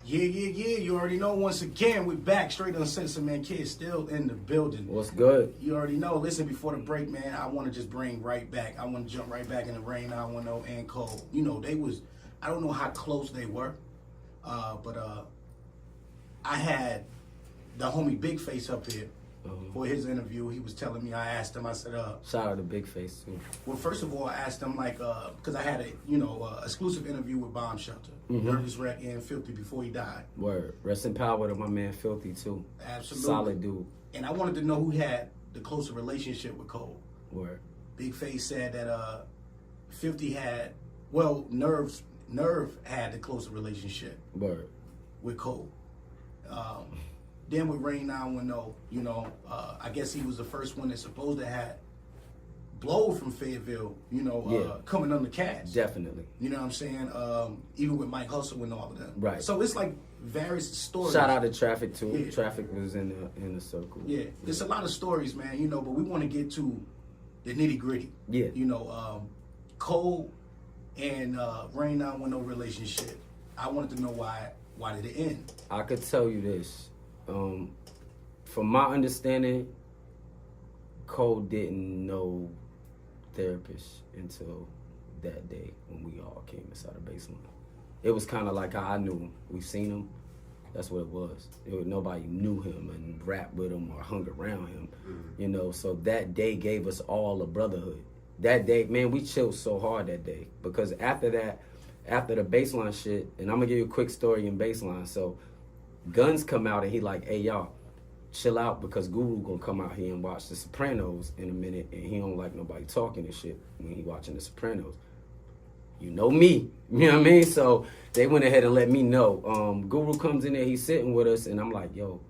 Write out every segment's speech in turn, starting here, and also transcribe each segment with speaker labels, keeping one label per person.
Speaker 1: Yeah. You already know. Once again, we're back. Straight Uncensored, man. Kids still in the building.
Speaker 2: What's good?
Speaker 1: You already know. Listen, before the break, man, I want to just bring right back. I want to jump right back in the Rain 910 and Cole. You know, they was, I don't know how close they were, but I had the homie Big Face up here for his interview. He was telling me, I asked him, I said,
Speaker 2: shout out to Big Face too.
Speaker 1: Well, first of all, I asked him, like, because I had a, exclusive interview with Bomb Shelter, Nervous Wreck and Filthy before he died.
Speaker 2: Word. Rest in power to my man Filthy too.
Speaker 1: Absolutely.
Speaker 2: Solid dude.
Speaker 1: And I wanted to know who had the closer relationship with Cole.
Speaker 2: Word.
Speaker 1: Big Face said that 50 had, well, Nerve had the closer relationship
Speaker 2: Word.
Speaker 1: with Cole. Then with Rain 910, you know, I guess he was the first one that's supposed to have Blow from Fayetteville, you know, coming on the cast.
Speaker 2: Definitely.
Speaker 1: You know what I'm saying? Even with Mike Hustle and all of them.
Speaker 2: Right.
Speaker 1: So it's like various stories.
Speaker 2: Shout out to Traffic too.
Speaker 1: Yeah.
Speaker 2: Traffic was in the circle.
Speaker 1: Yeah. There's a lot of stories, man, you know, but we want to get to the nitty gritty.
Speaker 2: Yeah.
Speaker 1: You know, Cole and Rain 910 relationship. I wanted to know why did it end?
Speaker 2: I could tell you this. From my understanding, Cole didn't know therapists until that day when we all came inside the baseline. It was kind of like how I knew him. We seen him. That's what it was. Nobody knew him and rapped with him or hung around him, you know. So that day gave us all a brotherhood. That day, man, we chilled so hard that day because after that, after the baseline shit, and I'm gonna give you a quick story in baseline. So Guns come out and he like, hey y'all, chill out because Guru gonna come out here and watch The Sopranos in a minute and he don't like nobody talking and shit when he watching The Sopranos. You know me, you know what I mean? So they went ahead and let me know. Guru comes in there, he's sitting with us and I'm like, yo,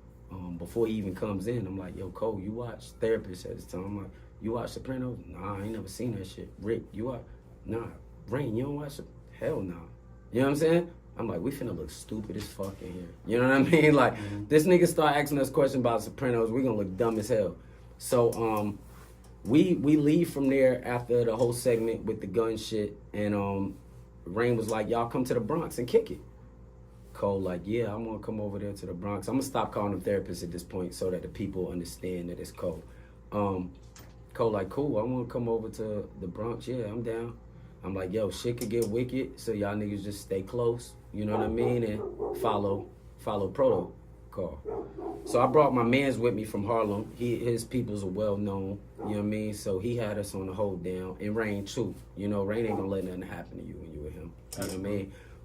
Speaker 2: before he even comes in, I'm like, yo, Cole, you watch Therapist at this time? I'm like, you watch Sopranos? Nah, I ain't never seen that shit. Rick, you watch? Nah. Rain, you don't watch it? Hell nah. You know what I'm saying? I'm like, we finna look stupid as fuck in here. You know what I mean? Like, this nigga start asking us questions about Sopranos, we gonna look dumb as hell. So, we leave from there after the whole segment with the gun shit, and Rain was like, y'all come to the Bronx and kick it. Cole like, yeah, I'm gonna come over there to the Bronx. I'm gonna stop calling them therapists at this point so that the people understand that it's Cole. Cole like, cool, I wanna come over to the Bronx. Yeah, I'm down. I'm like, yo, shit could get wicked, so y'all niggas just stay close, you know what I mean, and follow protocol. So I brought my mans with me from Harlem. His peoples are well known, you know what I mean, so he had us on the hold down, and Rain too. You know, Rain ain't gonna let nothing happen to you when you with him, you know what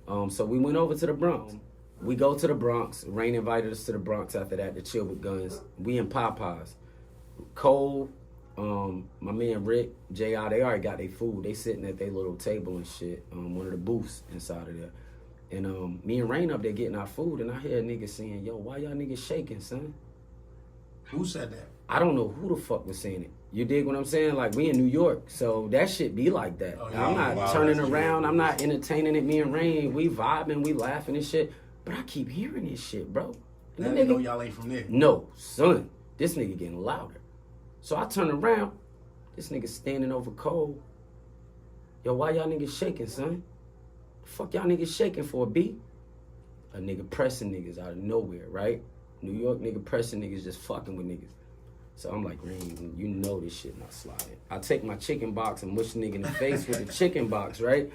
Speaker 2: I mean. So we went over to the Bronx. We go to the Bronx. Rain invited us to the Bronx after that to chill with Guns. We in Popeyes. Cole, my man Rick, JR, they already got their food. They sitting at their little table and shit, one of the booths inside of there. And me and Rain up there getting our food, and I hear a nigga saying, yo, why y'all niggas shaking, son?
Speaker 1: Who said that?
Speaker 2: I don't know who the fuck was saying it. You dig what I'm saying? Like, we in New York, so that shit be like that.
Speaker 1: Oh, yeah.
Speaker 2: I'm not turning around. I'm not entertaining it. Me and Rain, we vibing, we laughing and shit. But I keep hearing this shit, bro. And
Speaker 1: I didn't know y'all ain't from there.
Speaker 2: No, son. This nigga getting louder. So I turn around. This nigga standing over Cole. Yo, why y'all niggas shaking, son? The fuck y'all niggas shaking for, B? A nigga pressing niggas out of nowhere, right? New York nigga pressing niggas just fucking with niggas. So I'm like, Rain, you know this shit not sliding. I take my chicken box and mush the nigga in the face with the chicken box, right?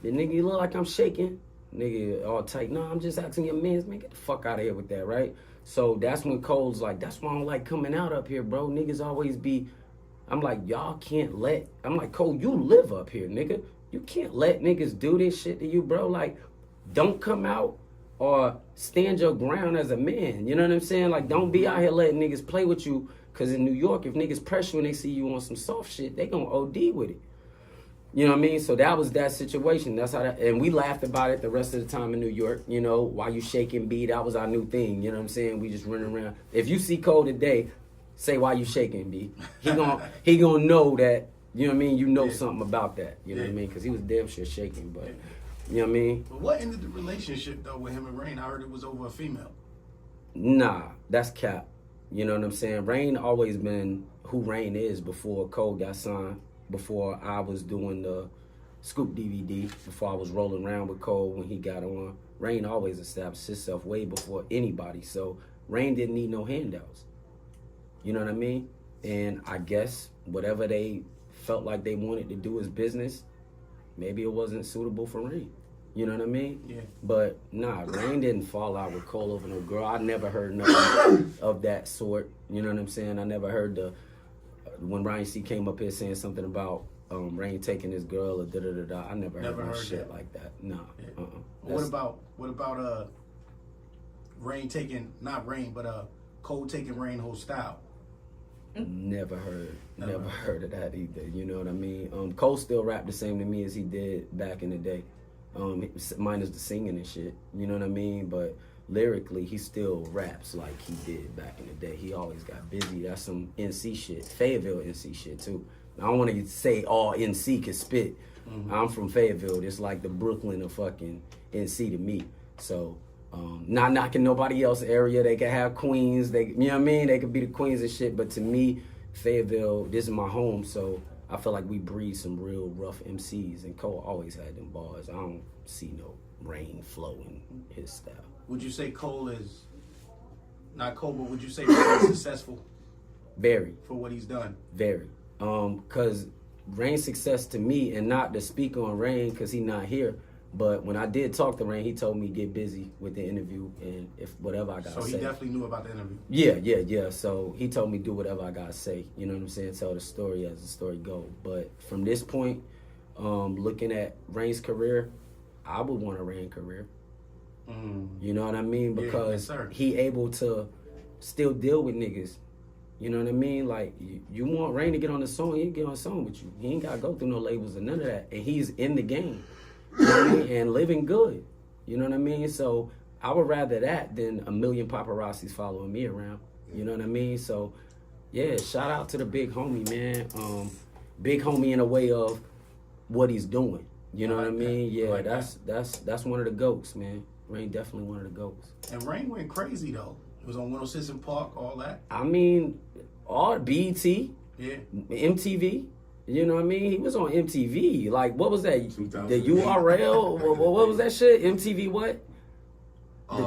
Speaker 2: The nigga, you look like I'm shaking. Nigga all tight. No, I'm just asking your mans, man, get the fuck out of here with that, right? So that's when Cole's like, that's why I don't like coming out up here, bro. Niggas always be, I'm like, y'all can't let, I'm like, Cole, you live up here, nigga. You can't let niggas do this shit to you, bro. Like, don't come out or stand your ground as a man. You know what I'm saying? Like, don't be out here letting niggas play with you. Because in New York, if niggas pressure you and they see you on some soft shit, they gonna OD with it. You know what I mean? So that was that situation. That's how that, and we laughed about it the rest of the time in New York. You know, why you shaking B? That was our new thing. You know what I'm saying? We just running around. If you see Cole today, say why you shaking B. He gonna know that. You know what I mean? You know something about that. You know what I mean? Because he was damn sure shaking, but you know what I mean?
Speaker 1: But what ended the relationship though with him and Rain? I heard it was over a female.
Speaker 2: Nah, that's cap. You know what I'm saying? Rain always been who Rain is before Cole got signed. Before I was doing the Scoop DVD before I was rolling around with Cole when he got on. Rain always established himself way before anybody. So Rain didn't need no handouts. You know what I mean? And I guess whatever they felt like they wanted to do as business, maybe it wasn't suitable for Rain. You know what I mean?
Speaker 1: Yeah.
Speaker 2: But nah, Rain didn't fall out with Cole over no girl. I never heard nothing of that sort. You know what I'm saying? I never heard when Ryan C came up here saying something about Rain taking his girl or da-da-da-da. I never heard no shit that. Like that. Nah.
Speaker 1: Yeah. What about Rain taking, not Rain, but Cole taking Rain whole style?
Speaker 2: Never heard of that either. You know what I mean? Cole still rapped the same to me as he did back in the day. Minus the singing and shit. You know what I mean? But lyrically, he still raps like he did back in the day. He always got busy. That's some NC shit. Fayetteville NC shit too. I don't want to say all NC can spit. Mm-hmm. I'm from Fayetteville. It's like the Brooklyn of fucking NC to me. So, not knocking nobody else area. They can have queens. You know what I mean? They could be the queens and shit. But to me, Fayetteville, this is my home. So I feel like we breed some real rough MCs. And Cole always had them bars. I don't see no Rain flow in his style.
Speaker 1: Would you say Cole is, not Cole, but would you say Cole is successful?
Speaker 2: Very.
Speaker 1: For what he's done?
Speaker 2: Very. Because Rain's success to me, and not to speak on Rain because he's not here, but when I did talk to Rain, he told me get busy with the interview and if whatever I got to say.
Speaker 1: So he definitely knew about the interview?
Speaker 2: Yeah. So he told me do whatever I got to say. You know what I'm saying? Tell the story as the story go. But from this point, looking at Rain's career, I would want a Rain career. You know what I mean? Because he able to still deal with niggas. You know what I mean? Like, you want Rain to get on the song, he can get on the song with you. He ain't got to go through no labels or none of that. And he's in the game. You know what I mean? And living good. You know what I mean? So I would rather that than a million paparazzis following me around. You know what I mean? So, yeah, shout out to the big homie, man. Big homie in a way of what he's doing. You know what I mean? Yeah, that's one of the GOATs, man. Rain definitely one of the GOATs.
Speaker 1: And Rain went crazy, though. It was on 106 in Park, all that.
Speaker 2: I mean, all BET,
Speaker 1: yeah,
Speaker 2: MTV. You know what I mean? He was on MTV. Like, what was that? The URL? What was that shit? MTV what?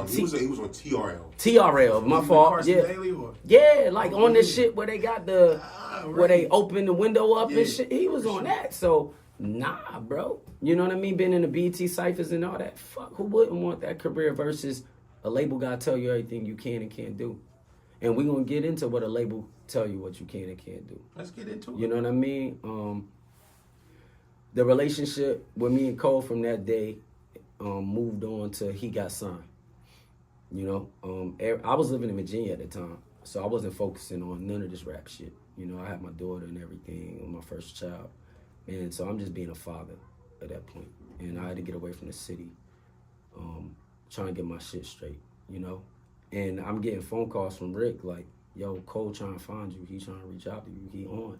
Speaker 3: He was on TRL.
Speaker 2: TRL, my fault. Yeah.
Speaker 1: Daily or?
Speaker 2: Yeah, like on this shit where they got where they open the window up and shit. He was on that. So, nah, bro. You know what I mean? Been in the BET ciphers and all that. Fuck, who wouldn't want that career versus a label gotta tell you everything you can and can't do. And we're gonna get into what a label tell you what you can and can't do.
Speaker 1: Let's get into it.
Speaker 2: You know what I mean? The relationship with me and Cole from that day moved on to he got signed. You know, I was living in Virginia at the time, so I wasn't focusing on none of this rap shit. You know, I had my daughter and everything, my first child. And so I'm just being a father at that point. And I had to get away from the city, trying to get my shit straight, you know? And I'm getting phone calls from Rick like, yo, Cole trying to find you. He trying to reach out to you. He on.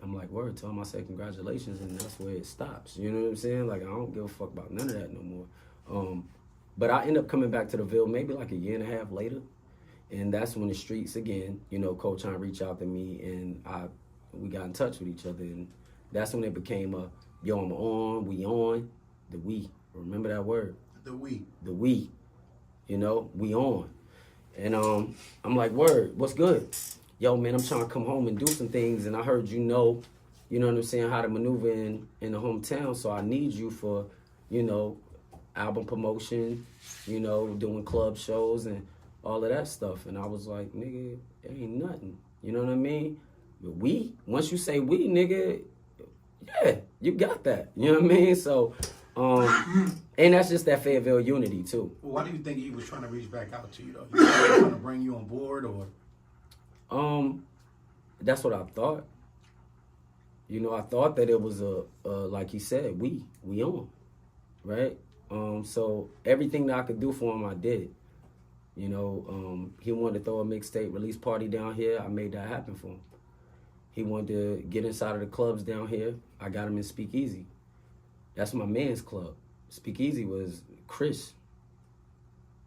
Speaker 2: I'm like, word, tell him I say congratulations, and that's where it stops. You know what I'm saying? Like, I don't give a fuck about none of that no more. But I end up coming back to the Ville maybe like a year and a half later. And that's when the streets again, you know, Cole trying to reach out to me, and we got in touch with each other. And that's when it became a, yo, I'm on, we on, the we. Remember that word?
Speaker 1: The we.
Speaker 2: The we. You know, we on. And I'm like, word, what's good? Yo, man, I'm trying to come home and do some things, and I heard you know what I'm saying, how to maneuver in the hometown, so I need you for, you know, album promotion, you know, doing club shows and all of that stuff. And I was like, nigga, it ain't nothing. You know what I mean? But we, once you say we, nigga, yeah, you got that. You know what I mean? So, and that's just that Fayetteville unity too.
Speaker 1: Well, why do you think he was trying to reach back out to you though? He was trying to bring you on board, or?
Speaker 2: That's what I thought. You know, I thought that it was like he said, we on, right? So everything that I could do for him, I did. You know, he wanted to throw a mixtape release party down here. I made that happen for him. He wanted to get inside of the clubs down here. I got him in Speakeasy. That's my man's club. Speakeasy was Chris,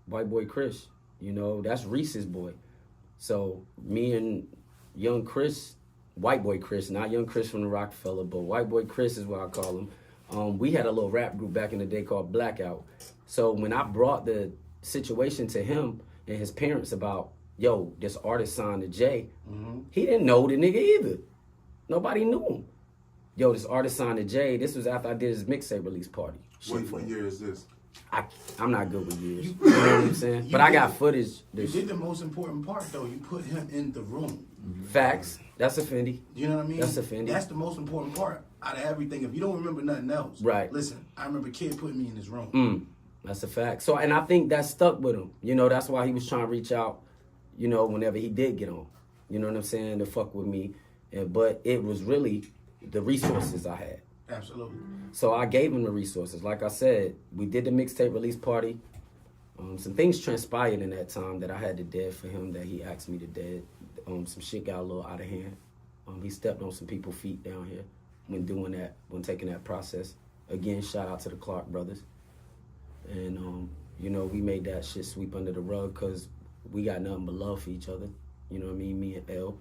Speaker 2: white boy Chris. You know, that's Rize's boy. So me and young Chris, white boy Chris, not young Chris from the Rockefeller, but white boy Chris is what I call him. We had a little rap group back in the day called Blackout. So when I brought the situation to him and his parents about, yo, this artist signed to Jay, he didn't know the nigga either. Nobody knew him. Yo, this artist signed to Jay. This was after I did his mixtape release party.
Speaker 3: What year is this?
Speaker 2: I'm not good with years. You know what I'm saying? But I got footage.
Speaker 1: You did the most important part, though. You put him in the room.
Speaker 2: Facts. That's a Fendi.
Speaker 1: You know what I mean?
Speaker 2: That's a Fendi.
Speaker 1: That's the most important part out of everything. If you don't remember nothing else,
Speaker 2: right?
Speaker 1: Listen, I remember Kid putting me in his room.
Speaker 2: That's a fact. So, and I think that stuck with him. You know, that's why he was trying to reach out, you know, whenever he did get on. You know what I'm saying? To fuck with me. But it was really the resources I had.
Speaker 1: Absolutely.
Speaker 2: So I gave him the resources. Like I said, we did the mixtape release party. Some things transpired in that time that I had to dead for him that he asked me to dead. Some shit got a little out of hand. He stepped on some people's feet down here when doing that, when taking that process. Again, shout out to the Clark brothers. And, you know, we made that shit sweep under the rug because we got nothing but love for each other. You know what I mean? Me and L.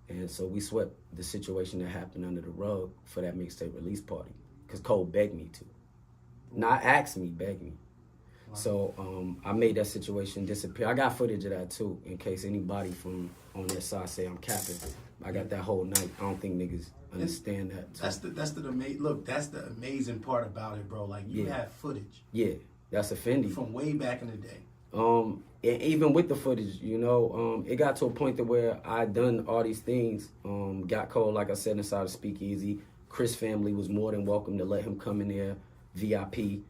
Speaker 2: And so we swept the situation that happened under the rug for that mixtape release party because Cole begged me to. Not asked me, begged me. Wow. So I made that situation disappear. I got footage of that too, in case anybody from on their side say I'm capping. I got that whole night. I don't think niggas understand that. Too.
Speaker 1: That's the amazing part about it, bro. Like you have footage.
Speaker 2: Yeah, that's a Fendi
Speaker 1: from way back in the day.
Speaker 2: And even with the footage, you know, it got to a point to where I done all these things. Got Cole, like I said, inside of Speakeasy. Chris family was more than welcome to let him come in there, VIP,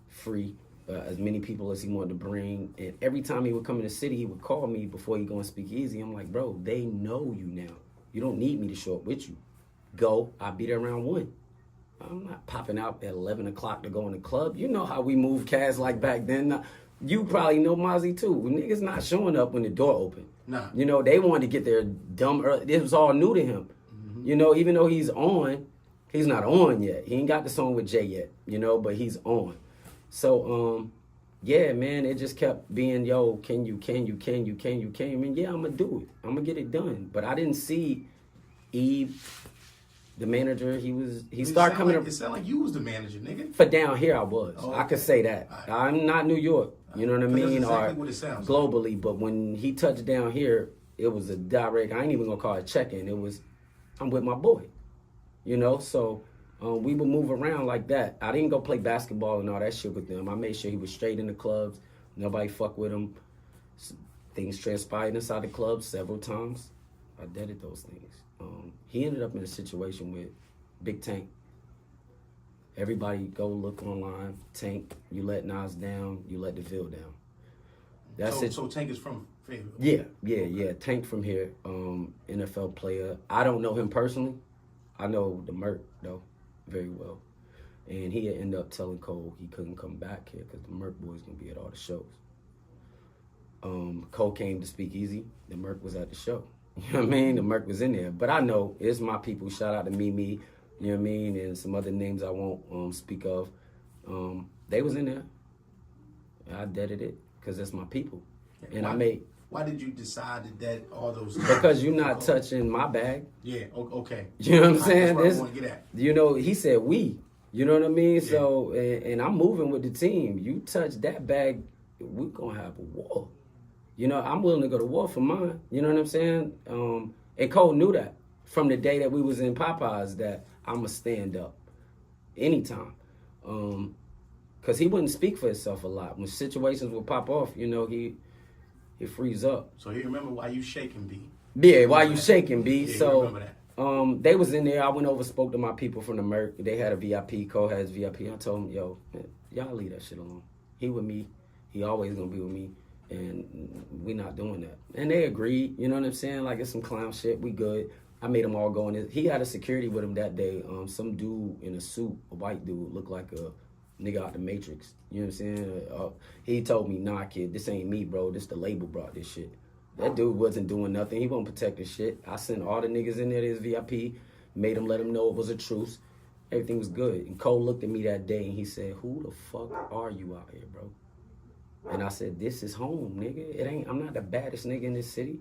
Speaker 2: free, as many people as he wanted to bring. And every time he would come in the city, he would call me before he go and Speakeasy. I'm like, bro, they know you now. You don't need me to show up with you. Go, I'll be there around 1. I'm not popping out at 11 o'clock to go in the club. You know how we move cats like back then. You probably know Mozzie too. Niggas not showing up when the door open.
Speaker 1: Nah.
Speaker 2: You know, they wanted to get there dumb early. This was all new to him. You know, even though he's on, he's not on yet. He ain't got the song with Jay yet, you know, but he's on. So, yeah, man, it just kept being, yo, can you? And yeah, I'm going to do it. I'm going to get it done. But I didn't see Eve, the manager. He started coming up.
Speaker 1: It sounded like you was the manager, nigga.
Speaker 2: For down here, I was.
Speaker 1: Oh,
Speaker 2: I could say that. Right. I'm not New York. You know what I mean?
Speaker 1: That's exactly
Speaker 2: or
Speaker 1: what it sounds
Speaker 2: globally,
Speaker 1: like.
Speaker 2: But when he touched down here, it was a direct, I ain't even gonna call it check-in. It was, I'm with my boy. You know, so we would move around like that. I didn't go play basketball and all that shit with them. I made sure he was straight in the clubs. Nobody fuck with him. Things transpired inside the club several times. I did those things. He ended up in a situation with Big Tank. Everybody go look online. Tank, you let Nas down, you let DeVille down. That's it.
Speaker 1: So Tank is from Fayetteville?
Speaker 2: Yeah. Tank from here, NFL player. I don't know him personally. I know the Merc, though, very well. And he ended up telling Cole he couldn't come back here because the Merc boy's going to be at all the shows. Cole came to Speakeasy. The Merc was at the show. You know what I mean? The Merc was in there. But I know it's my people. Shout out to Mimi. You know what I mean? And some other names I won't speak of. They was in there. I deaded it because that's my people. And
Speaker 1: Why did you decide to dead all those?
Speaker 2: Because you're not touching my bag.
Speaker 1: Yeah, okay.
Speaker 2: You know what I'm saying?
Speaker 1: That's what I want to get at.
Speaker 2: You know, he said we. You know what I mean?
Speaker 1: Yeah.
Speaker 2: So, and I'm moving with the team. You touch that bag, we're going to have a war. You know, I'm willing to go to war for mine. You know what I'm saying? And Cole knew that from the day that we was in Popeyes that I'm going to stand up anytime. Because he wouldn't speak for himself a lot. When situations would pop off, you know, he freeze up.
Speaker 1: So he remember why you shaking, B.
Speaker 2: Yeah, why you shaking, B.
Speaker 1: Yeah,
Speaker 2: so
Speaker 1: remember that.
Speaker 2: They was in there. I went over, spoke to my people from the Merc. They had a VIP. Cole has VIP. I told him, yo, man, y'all leave that shit alone. He with me. He always gonna be with me. And we not doing that. And they agreed. You know what I'm saying? Like, it's some clown shit. We good. I made them all go in. He had a security with him that day. Some dude in a suit, a white dude, looked like a nigga out the Matrix. You know what I'm saying? He told me, nah, kid, this ain't me, bro. This the label brought this shit. That dude wasn't doing nothing. He wasn't protecting shit. I sent all the niggas in there to his VIP, made them let him know it was a truce. Everything was good. And Cole looked at me that day and he said, who the fuck are you out here, bro? And I said, this is home, nigga. I'm not the baddest nigga in this city,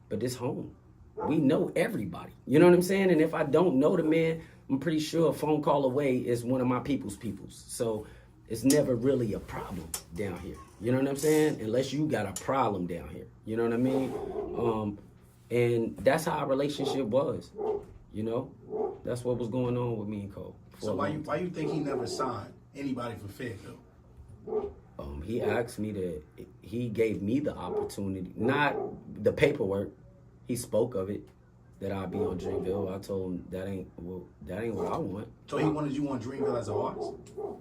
Speaker 2: but this home. We know everybody. You know what I'm saying? And if I don't know the man, I'm pretty sure a phone call away is one of my people's. So it's never really a problem down here. You know what I'm saying? Unless you got a problem down here. You know what I mean? And that's how our relationship was. You know? That's what was going on with me and Cole.
Speaker 1: So why you think he never signed anybody from Fayetteville?
Speaker 2: He asked me he gave me the opportunity, not the paperwork. He spoke of it, that I'd be on Dreamville. I told him that ain't what I want.
Speaker 1: So he wanted you on Dreamville as an artist?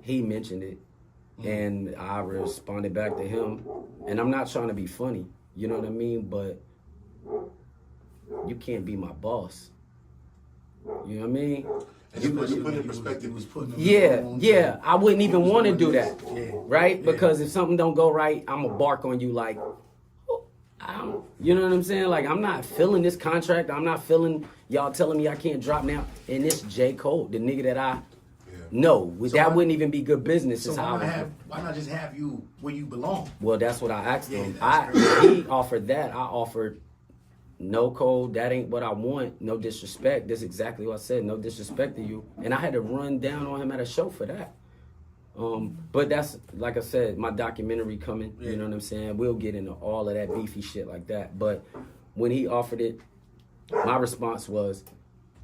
Speaker 2: He mentioned it, and I responded back to him. And I'm not trying to be funny, you know what I mean? But you can't be my boss. You know what I mean?
Speaker 3: You put in perspective.
Speaker 2: Yeah. I wouldn't even want to do that, right?
Speaker 1: Yeah.
Speaker 2: Because if something don't go right, I'm gonna bark on you like, you know what I'm saying? Like, I'm not feeling this contract. I'm not feeling y'all telling me I can't drop now. And this J. Cole, the nigga that I know, that wouldn't even be good business.
Speaker 1: So why not just have you where you belong?
Speaker 2: Well, that's what I asked him. He offered that. I offered, no, Cole, that ain't what I want. No disrespect. That's exactly what I said. No disrespect to you. And I had to run down on him at a show for that. But that's, like I said, my documentary coming. You know what I'm saying? We'll get into all of that beefy shit like that. But when he offered it, my response was,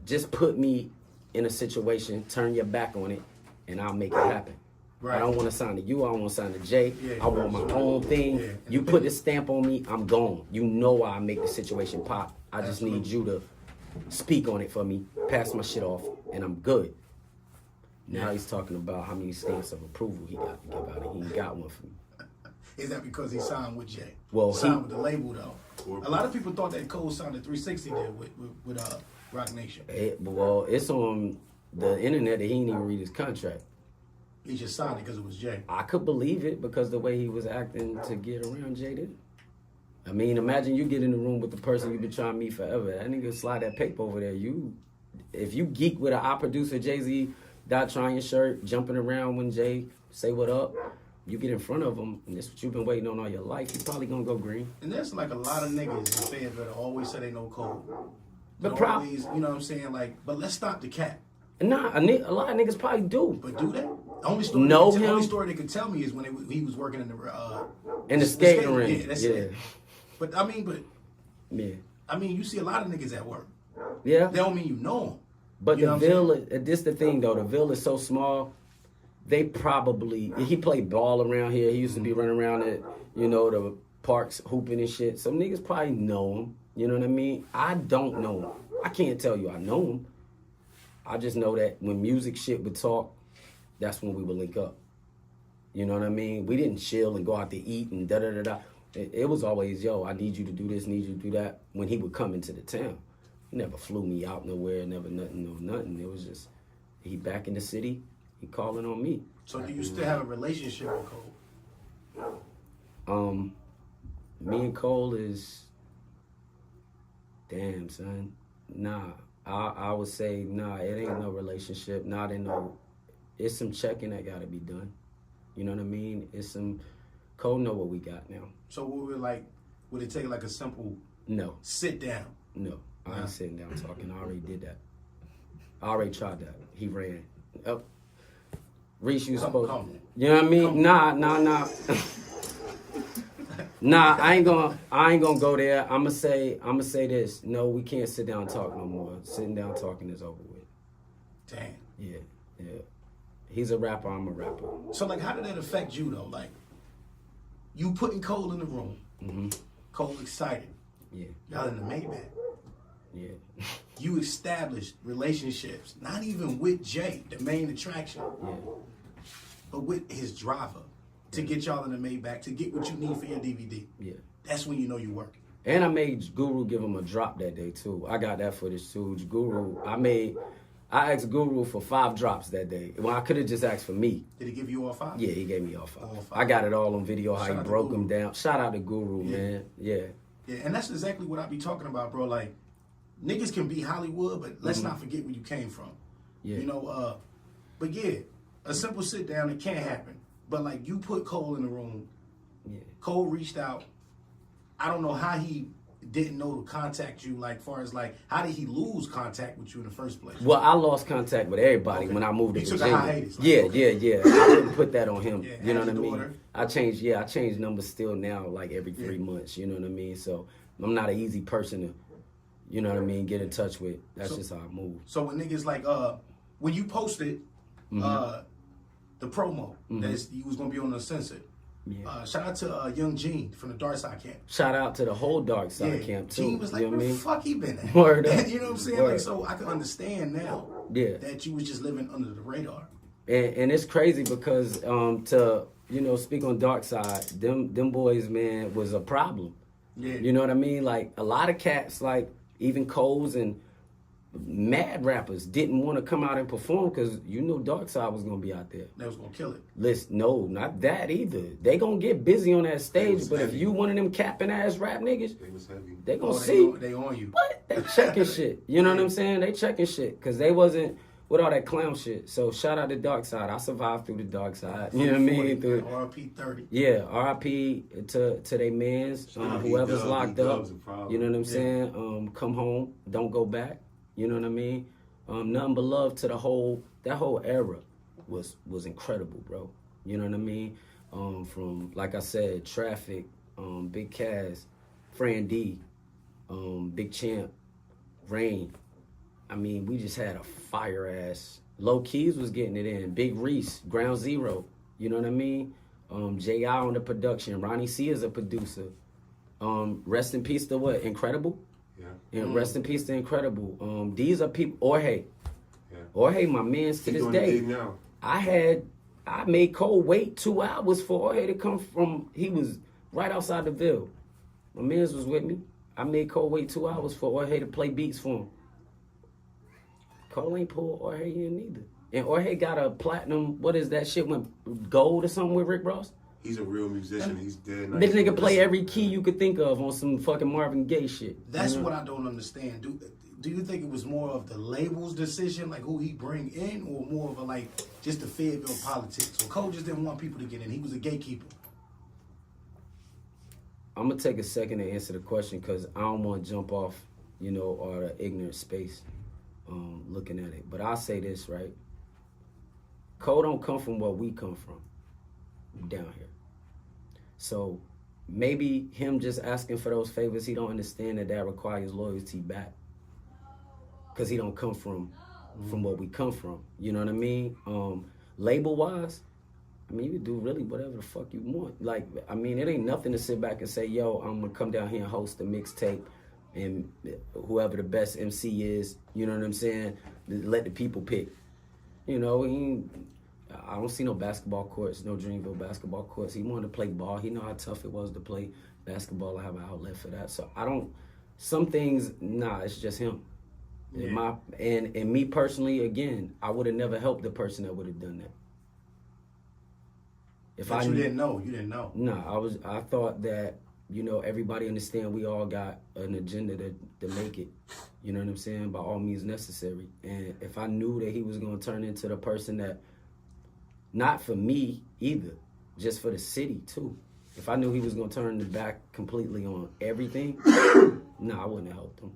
Speaker 2: just put me in a situation, turn your back on it, and I'll make it happen. Right. I don't want to sign to you. I don't want to sign to Jay. I want my own thing. Yeah. You put the stamp on me, I'm gone. You know I'll make the situation pop. I just need you to speak on it for me, pass my shit off, and I'm good. Now he's talking about how many stamps of approval he got to give out, and he ain't got one for me.
Speaker 1: Is that because he signed with Jay?
Speaker 2: Well,
Speaker 1: signed with the label, though. A lot of people thought that Cole signed the 360 deal with Rock Nation.
Speaker 2: Well, it's on the internet that he didn't even read his contract.
Speaker 1: He just signed it because it was Jay.
Speaker 2: I could believe it because the way he was acting to get around Jay did. I mean, imagine you get in the room with the person you've been trying to meet forever. That nigga slide that paper over there. If you geek with an eye producer, Jay-Z, Dot trying your shirt, jumping around when Jay say what up, you get in front of him, and that's what you've been waiting on all your life, you probably gonna go green.
Speaker 1: And there's like a lot of niggas in Fayetteville that always say they know Cole.
Speaker 2: But
Speaker 1: always, you know what I'm saying? Like, but let's stop the cap.
Speaker 2: Nah, a lot of niggas probably do.
Speaker 1: But do they? The only story they could tell me is when he was working in
Speaker 2: the skating ring.
Speaker 1: Yeah, that's it. But I mean, you see a lot of niggas at work.
Speaker 2: Yeah.
Speaker 1: That don't mean you know them.
Speaker 2: But the Ville, this the thing though, the Ville is so small, he played ball around here. He used to be running around at, the parks hooping and shit. Some niggas probably know him. You know what I mean? I don't know him. I can't tell you I know him. I just know that when music shit would talk, that's when we would link up. You know what I mean? We didn't chill and go out to eat and da-da-da-da. It was always, yo, I need you to do this, need you to do that, when he would come into the town. He never flew me out nowhere, never nothing. It was just, he back in the city, he calling on me.
Speaker 1: So do you still have a relationship with Cole?
Speaker 2: Me and Cole is, damn, son. Nah, I would say, nah, it ain't no relationship. It's some checking that gotta be done. You know what I mean? Cole know what we got now.
Speaker 1: So would it take like a simple sit down?
Speaker 2: No. I ain't sitting down talking. I already did that. I already tried that. He ran. Rize, you supposed to. You know what I mean? Nah. Nah, I ain't gonna go there. I'ma say this. No, we can't sit down and talk no more. Sitting down talking is over with.
Speaker 1: Damn.
Speaker 2: Yeah. He's a rapper, I'm a rapper.
Speaker 1: So like, how did that affect you though? Like, you putting Cole in the room. Mm-hmm. Cole excited.
Speaker 2: Yeah.
Speaker 1: Y'all in the Maybach.
Speaker 2: Yeah.
Speaker 1: You established relationships, not even with Jay, the main attraction, but with his driver to get y'all in the Maybach, to get what you need for your DVD.
Speaker 2: Yeah.
Speaker 1: That's when you know you're working.
Speaker 2: And I made Guru give him a drop that day too. I got that footage too. Guru, I asked Guru for 5 drops that day. Well, I could have just asked for me.
Speaker 1: Did he give you all 5?
Speaker 2: Yeah, he gave me all 5. I got it all on video, how he broke them down. Shout out to Guru, man. Yeah.
Speaker 1: Yeah, and that's exactly what I be talking about, bro. Like, niggas can be Hollywood, but let's not forget where you came from. Yeah. But yeah, a simple sit down, it can't happen. But like, you put Cole in the room. Yeah. Cole reached out. I don't know how he didn't know to contact you? Like, far as like, how did he lose contact with you in the first place?
Speaker 2: Well, I lost contact with everybody when I moved to
Speaker 1: You took a
Speaker 2: Virginia.
Speaker 1: hiatus, like,
Speaker 2: Yeah. I wouldn't put that on him.
Speaker 1: Yeah,
Speaker 2: You know
Speaker 1: as
Speaker 2: what I
Speaker 1: a
Speaker 2: mean?
Speaker 1: daughter.
Speaker 2: I changed numbers still now, like every 3 months. You know what I mean? So I'm not an easy person to, you know what I mean, get in touch with. That's just how I move.
Speaker 1: So when niggas like, when you posted the promo that you was gonna be on Uncensored, shout out to Young Gene from the Dark Side Camp.
Speaker 2: Shout out to the whole Dark Side Camp too.
Speaker 1: Gene was like,
Speaker 2: you know
Speaker 1: where
Speaker 2: what I
Speaker 1: the
Speaker 2: mean?
Speaker 1: fuck he been at?
Speaker 2: Word up.
Speaker 1: You know what I'm saying?
Speaker 2: Word.
Speaker 1: Like, so I can understand now that you was just living under the radar.
Speaker 2: And it's crazy because to speak on Dark Side, them boys, man, was a problem.
Speaker 1: Yeah.
Speaker 2: You know what I mean? Like a lot of cats, like even Coles and mad rappers didn't want to come out and perform because Dark Side was gonna be out there.
Speaker 1: They was gonna kill it.
Speaker 2: Listen, no, not that either. They gonna get busy on that stage, but
Speaker 3: heavy.
Speaker 2: if you one of them capping ass rap niggas,
Speaker 3: It was heavy.
Speaker 2: they gonna see.
Speaker 1: They on you.
Speaker 2: What? They checking shit. You know what I'm saying? They checking shit because they wasn't with all that clown shit. So shout out to Dark Side. I survived through the Dark Side. You know what I mean? Through,
Speaker 1: RP 30.
Speaker 2: yeah, RIP to they mans, whoever's locked up. You know what I'm saying? Come home, don't go back. You know what I mean? Nothing but love to that whole era was incredible, bro. You know what I mean? From, like I said, Traffic, Big Cass, Fran D, Big Champ, Rain. I mean, we just had a fire ass. Low Keys was getting it in. Big Reese, Ground Zero. You know what I mean? J.I. on the production. Ronnie C is a producer. Rest in peace to what? Incredible? Yeah. And rest in peace to Incredible. These are people. Jorge. Yeah. Jorge, my man's to this day.
Speaker 3: Now.
Speaker 2: I made Cole wait 2 hours for Jorge to come from. He was right outside the Ville. My man's was with me. I made Cole wait 2 hours for Jorge to play beats for him. Cole ain't pulled Jorge in either. And Jorge got a platinum, what is that shit, went gold or something with Rick Ross?
Speaker 3: He's a real musician. He's dead.
Speaker 2: This nigga play every key you could think of on some fucking Marvin Gaye shit.
Speaker 1: That's what I don't understand. Do you think it was more of the label's decision, like who he bring in, or more of a like just the Fayetteville politics? So Cole just didn't want people to get in. He was a gatekeeper.
Speaker 2: I'm gonna take a second to answer the question because I don't want to jump off, or the ignorant space, looking at it. But I'll say this, right? Cole don't come from where we come from, down here. So maybe him just asking for those favors, he don't understand that requires loyalty back. Because he don't come from where we come from. You know what I mean? Label wise, I mean, you can do really whatever the fuck you want. Like, I mean, it ain't nothing to sit back and say, yo, I'm gonna come down here and host a mixtape and whoever the best MC is, you know what I'm saying? Let the people pick. I don't see no basketball courts, no Dreamville basketball courts. He wanted to play ball. He know how tough it was to play basketball. I have an outlet for that. So some things, it's just him. Yeah. And me personally, again, I would have never helped the person that would have done that.
Speaker 1: But you didn't know.
Speaker 2: No, I thought that, everybody understand we all got an agenda to make it. You know what I'm saying? By all means necessary. And if I knew that he was going to turn into the person that, not for me either, just for the city too. If I knew he was going to turn the back completely on everything, I wouldn't have helped him.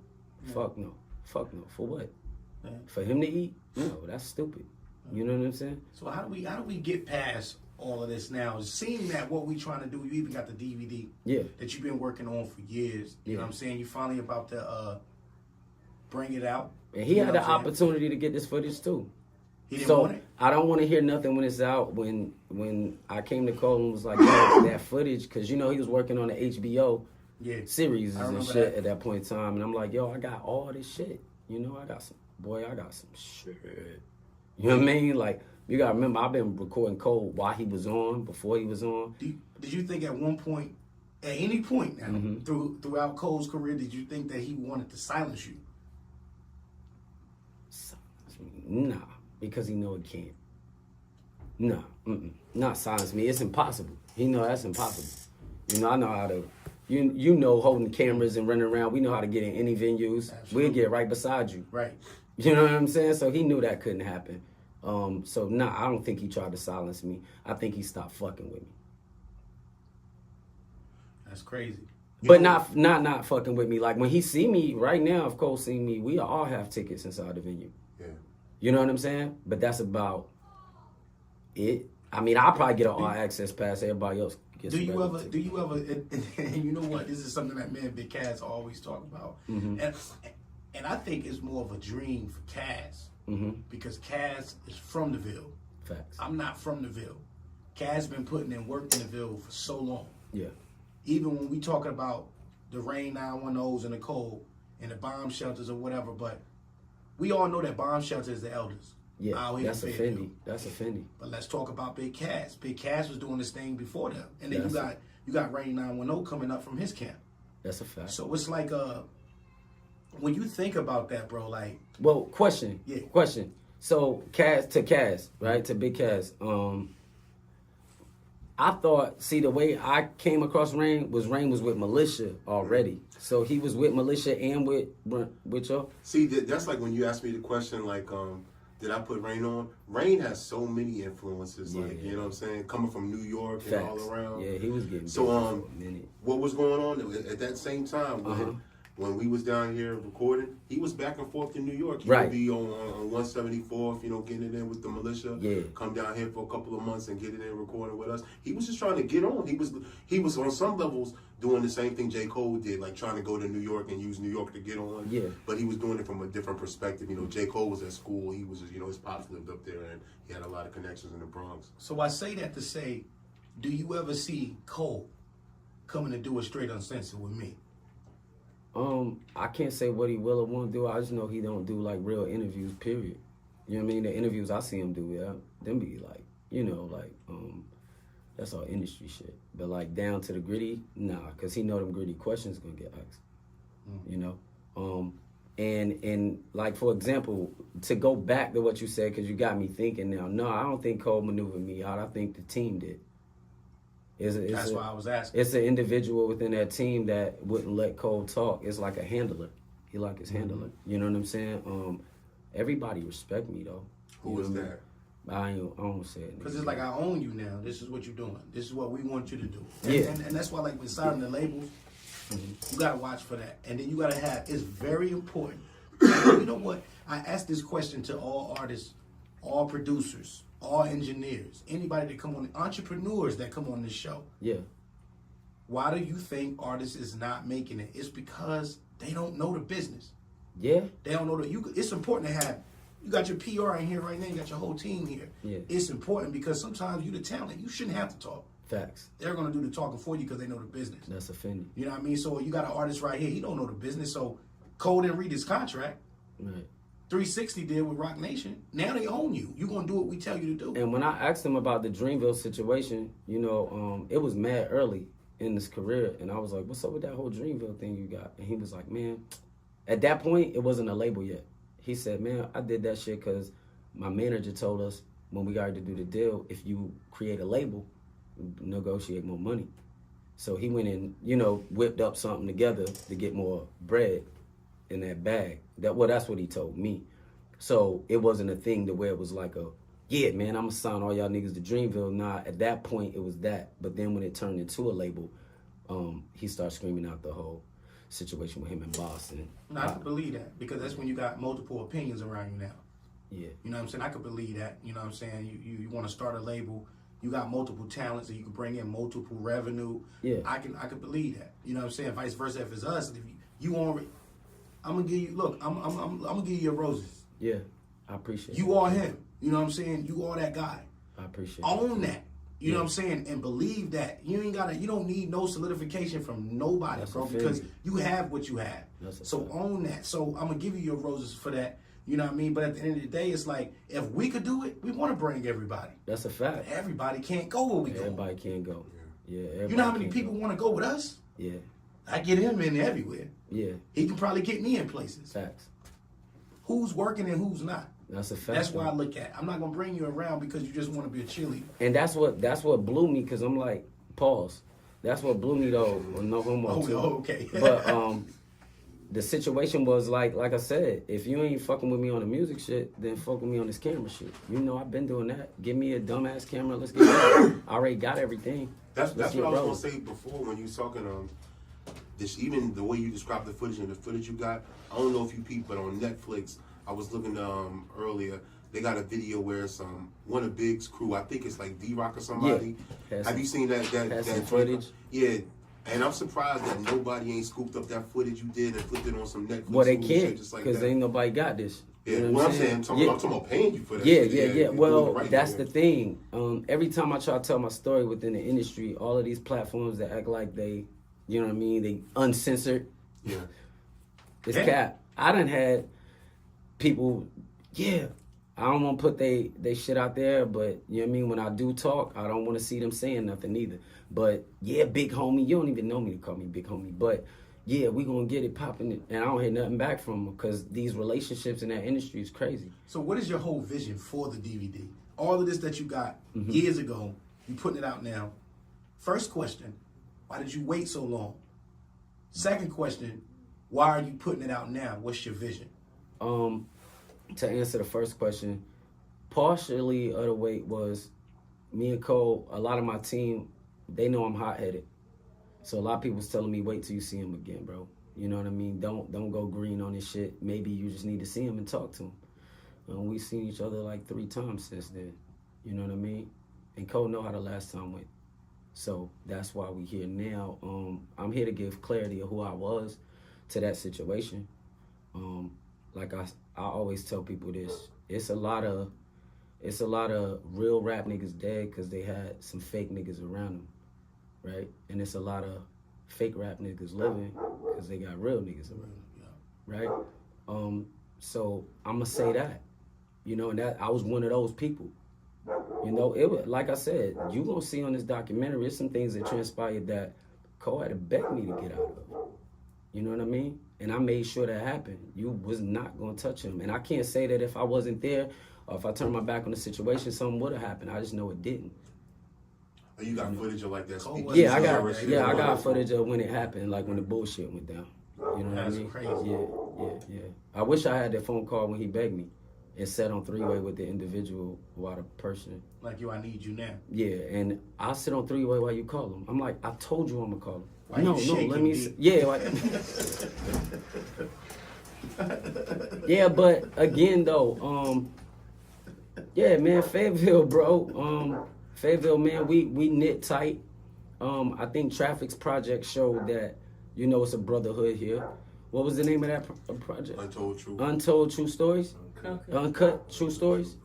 Speaker 2: Yeah. Fuck no. For what? Yeah. For him to eat? No, that's stupid. You know what I'm saying?
Speaker 1: So how do we get past all of this now? Seeing that what we trying to do, you even got the DVD that you've been working on for years. You know what I'm saying? You finally about to bring it out.
Speaker 2: And he had the opportunity to get this footage too.
Speaker 1: He didn't want it?
Speaker 2: I don't want to hear nothing when it's out. When I came to Cole and was like, yo, that footage, because he was working on the HBO series and shit at that point in time. And I'm like, yo, I got all this shit. I got some shit. You know what I mean? Like, you got to remember, I've been recording Cole while he was on, before he was on.
Speaker 1: Did you think at one point, at any point now, throughout Cole's career, did you think that he wanted to silence you?
Speaker 2: Nah, because he know he can't. Nah, not silence me. It's impossible. He know that's impossible. I know how to, holding cameras and running around. We know how to get in any venues. Absolutely. We'll get right beside you.
Speaker 1: Right.
Speaker 2: You know what I'm saying? So he knew that couldn't happen. I don't think he tried to silence me. I think he stopped fucking with me.
Speaker 1: That's crazy.
Speaker 2: But not fucking with me. Like when he see me right now, if Cole see me, we all have tickets inside the venue.
Speaker 3: Yeah.
Speaker 2: You know what I'm saying? But that's about it. I mean, I'll probably get an all access pass. Everybody else gets.
Speaker 1: Do you ever? And you know what? This is something that me and Big Cass always talk about, and I think it's more of a dream for Cass because Cass is from the Ville.
Speaker 2: Facts.
Speaker 1: I'm not from the Ville. Cass been putting in work in the Ville for so long.
Speaker 2: Yeah.
Speaker 1: Even when we talking about the rain 910s and the cold and the bomb shelters or whatever, but we all know that bomb shelter is the elders.
Speaker 2: Yeah,
Speaker 1: out here
Speaker 2: that's
Speaker 1: in
Speaker 2: a
Speaker 1: Fayetteville.
Speaker 2: Fendi. That's a Fendi.
Speaker 1: But let's talk about Big Cass. Big Cass was doing this thing before them, and then
Speaker 2: That's
Speaker 1: you got Rain 910 coming up from his camp.
Speaker 2: That's a fact.
Speaker 1: So it's like when you think about that, bro, like
Speaker 2: Well, question.
Speaker 1: Yeah.
Speaker 2: Question. So Cass, right? To Big Cass. I thought, see, the way I came across Rain was with Militia already. So he was with Militia and with y'all.
Speaker 3: See, that's like when you asked me the question, like, did I put Rain on? Rain has so many influences, like, you know what I'm saying, coming from New York and all around.
Speaker 2: Yeah, he was getting
Speaker 3: So,
Speaker 2: for a minute.
Speaker 3: what was going on at that same time when we was down here recording? He was back and forth to New York. He would be on 174th, you know, getting it in with the Militia.
Speaker 2: Yeah.
Speaker 3: Come down here for a couple of months and get it in recording with us. He was just trying to get on. He was on some levels doing the same thing J. Cole did, like trying to go to New York and use New York to get on.
Speaker 2: Yeah.
Speaker 3: But he was doing it from a different perspective. You know, J. Cole was at school. He was, you know, his pops lived up there and he had a lot of connections in the Bronx.
Speaker 1: So I say that to say, do you ever see Cole coming to do a straight uncensored with me?
Speaker 2: I can't say what he will or won't do. I just know he don't do like real interviews, period. You know what I mean? The interviews I see him do, them be like, you know, like, that's all industry shit. But like down to the gritty, nah, cause he know them gritty questions gonna get asked. You know? And like, for example, to go back to what you said, cause you got me thinking now, no, I don't think Cole maneuvered me out. I think the team did.
Speaker 1: That's why I was asking.
Speaker 2: It's an individual within that team that wouldn't let Cole talk. It's like a handler. He like his handler. You know what I'm saying? Everybody respect me though.
Speaker 3: Who is that?
Speaker 2: I don't say it.
Speaker 1: Because it's like, I own you now. This is what you're doing. This is what we want you to do.
Speaker 2: Yeah.
Speaker 1: And that's why, like, with signing the labels, you got to watch for that. And then you got to have, it's very important. You know what? I asked this question to all artists, all producers, all engineers, anybody that come on, entrepreneurs that come on this show.
Speaker 2: Yeah.
Speaker 1: Why do you think artists is not making it? It's because they don't know the business.
Speaker 2: Yeah.
Speaker 1: They don't know it's important to have, you got your PR in here right now, you got your whole team here.
Speaker 2: Yeah.
Speaker 1: It's important because sometimes you the talent, you shouldn't have to talk.
Speaker 2: Facts.
Speaker 1: They're going to do the talking for you because they know the business.
Speaker 2: That's offending.
Speaker 1: You know what I mean? So you got an artist right here, he don't know the business, so Cole didn't read his contract.
Speaker 2: Right.
Speaker 1: 360 did with Rock Nation. Now they own you. You're going to do what we tell you to do.
Speaker 2: And when I asked him about the Dreamville situation, you know, it was mad early in his career. And I was like, what's up with that whole Dreamville thing you got? And he was like, man, at that point, it wasn't a label yet. He said, man, I did that shit because my manager told us when we got to do the deal, if you create a label, negotiate more money. So he went and, you know, whipped up something together to get more bread in that bag. That's what he told me. So it wasn't a thing to where it was like yeah, man, I'm gonna sign all y'all niggas to Dreamville. Nah, at that point it was that. But then when it turned into a label, he started screaming out the whole situation with him in Boston.
Speaker 1: And I could believe that because that's when you got multiple opinions around you now.
Speaker 2: Yeah.
Speaker 1: You know what I'm saying? I could believe that. You know what I'm saying? You want to start a label. You got multiple talents and you can bring in multiple revenue.
Speaker 2: Yeah.
Speaker 1: I could believe that. You know what I'm saying? Vice versa, if it's us, if you want, I'm gonna give you. Look, I'm gonna give you your roses.
Speaker 2: Yeah, I appreciate.
Speaker 1: You are him. You know what I'm saying? You are that guy.
Speaker 2: I appreciate.
Speaker 1: Own that. You know what I'm saying? And believe that. You don't need no solidification from nobody,
Speaker 2: That's
Speaker 1: bro,
Speaker 2: a
Speaker 1: because
Speaker 2: fact.
Speaker 1: you have what you have. So
Speaker 2: fact.
Speaker 1: own that. So I'm gonna give you your roses for that. You know what I mean? But at the end of the day, it's like, if we could do it, we want to bring everybody.
Speaker 2: That's a fact.
Speaker 1: Everybody can't go where we go.
Speaker 2: Everybody can't go. Yeah.
Speaker 1: You know how many people want to go with us?
Speaker 2: Yeah.
Speaker 1: I get him in everywhere.
Speaker 2: Yeah.
Speaker 1: He can probably get me in places.
Speaker 2: Facts.
Speaker 1: Who's working and who's not?
Speaker 2: That's a fact.
Speaker 1: That's why I look at. I'm not gonna bring you around because you just want to be a cheerleader.
Speaker 2: And that's what blew me, because I'm like, pause. That's what blew me though. No homo.
Speaker 1: Oh, okay.
Speaker 2: But the situation was like I said, if you ain't fucking with me on the music shit, then fuck with me on this camera shit. You know, I've been doing that. Give me a dumbass camera. Let's get it. I already got everything.
Speaker 3: That's what I was
Speaker 2: rolling.
Speaker 3: gonna say before when you was talking. this, even the way you described the footage and the footage you got, I don't know if you peeped, but on Netflix, I was looking earlier, they got a video where one of Big's crew, I think it's like D-Rock or somebody.
Speaker 2: Yeah.
Speaker 3: Have you seen that
Speaker 2: footage?
Speaker 3: Yeah. And I'm surprised that nobody ain't scooped up that footage you did and flipped it on some Netflix.
Speaker 2: Well, they can't,
Speaker 3: just like
Speaker 2: because
Speaker 3: that.
Speaker 2: ain't nobody got this.
Speaker 3: Yeah,
Speaker 2: you know
Speaker 3: what I'm
Speaker 2: saying?
Speaker 3: saying, I'm talking about paying you for that.
Speaker 2: Yeah,
Speaker 3: shit.
Speaker 2: yeah. Well,
Speaker 3: right
Speaker 2: that's
Speaker 3: there.
Speaker 2: the thing. Every time I try to tell my story within the industry, all of these platforms that act like they, you know what I mean, they uncensored.
Speaker 3: Yeah.
Speaker 2: It's cap. I done had people, I don't want to put they shit out there, but you know what I mean, when I do talk, I don't want to see them saying nothing either. But yeah, big homie, you don't even know me to call me big homie, but yeah, we gonna get it popping, and I don't hear nothing back from them because these relationships in that industry is crazy.
Speaker 1: So what is your whole vision for the DVD? All of this that you got years ago, you putting it out now. First question, why did you wait so long? Second question, why are you putting it out now? What's your vision?
Speaker 2: To answer the first question, partially of the wait was me and Cole, a lot of my team, they know I'm hot-headed. So a lot of people was telling me, wait till you see him again, bro. You know what I mean? Don't go green on this shit. Maybe you just need to see him and talk to him. We've seen each other like 3 times since then. You know what I mean? And Cole know how the last time went. So that's why we here now. I'm here to give clarity of who I was to that situation. Like I always tell people this, it's a lot of real rap niggas dead because they had some fake niggas around them, right? And it's a lot of fake rap niggas living because they got real niggas around them, right? So I'm gonna say that, you know, and that I was one of those people. You know, it was, like I said, you gonna see on this documentary, there's some things that transpired that Cole had to beg me to get out of. You know what I mean? And I made sure that happened. You was not gonna touch him. And I can't say that if I wasn't there or if I turned my back on the situation, something would have happened. I just know it didn't.
Speaker 3: Oh, you got footage of like that?
Speaker 2: Yeah, I got footage of when it happened, like when the bullshit went down. You know what I mean?
Speaker 1: Crazy.
Speaker 2: Yeah. I wish I had that phone call when he begged me and sat on 3-way with the individual while the person.
Speaker 1: Like, yo, I need you now.
Speaker 2: Yeah, and I'll sit on 3-way while you call him. I'm like, I told you I'm gonna call him.
Speaker 1: Why
Speaker 2: No,
Speaker 1: you shaking,
Speaker 2: let me.
Speaker 1: D?
Speaker 2: Yeah, like. Yeah, but again though, yeah, man, Fayetteville, bro. Fayetteville, man, we knit tight. I think Traffic's project showed that, you know, it's a brotherhood here. What was the name of that project?
Speaker 3: Untold Truth.
Speaker 2: Untold True Stories? Uncut True Stories?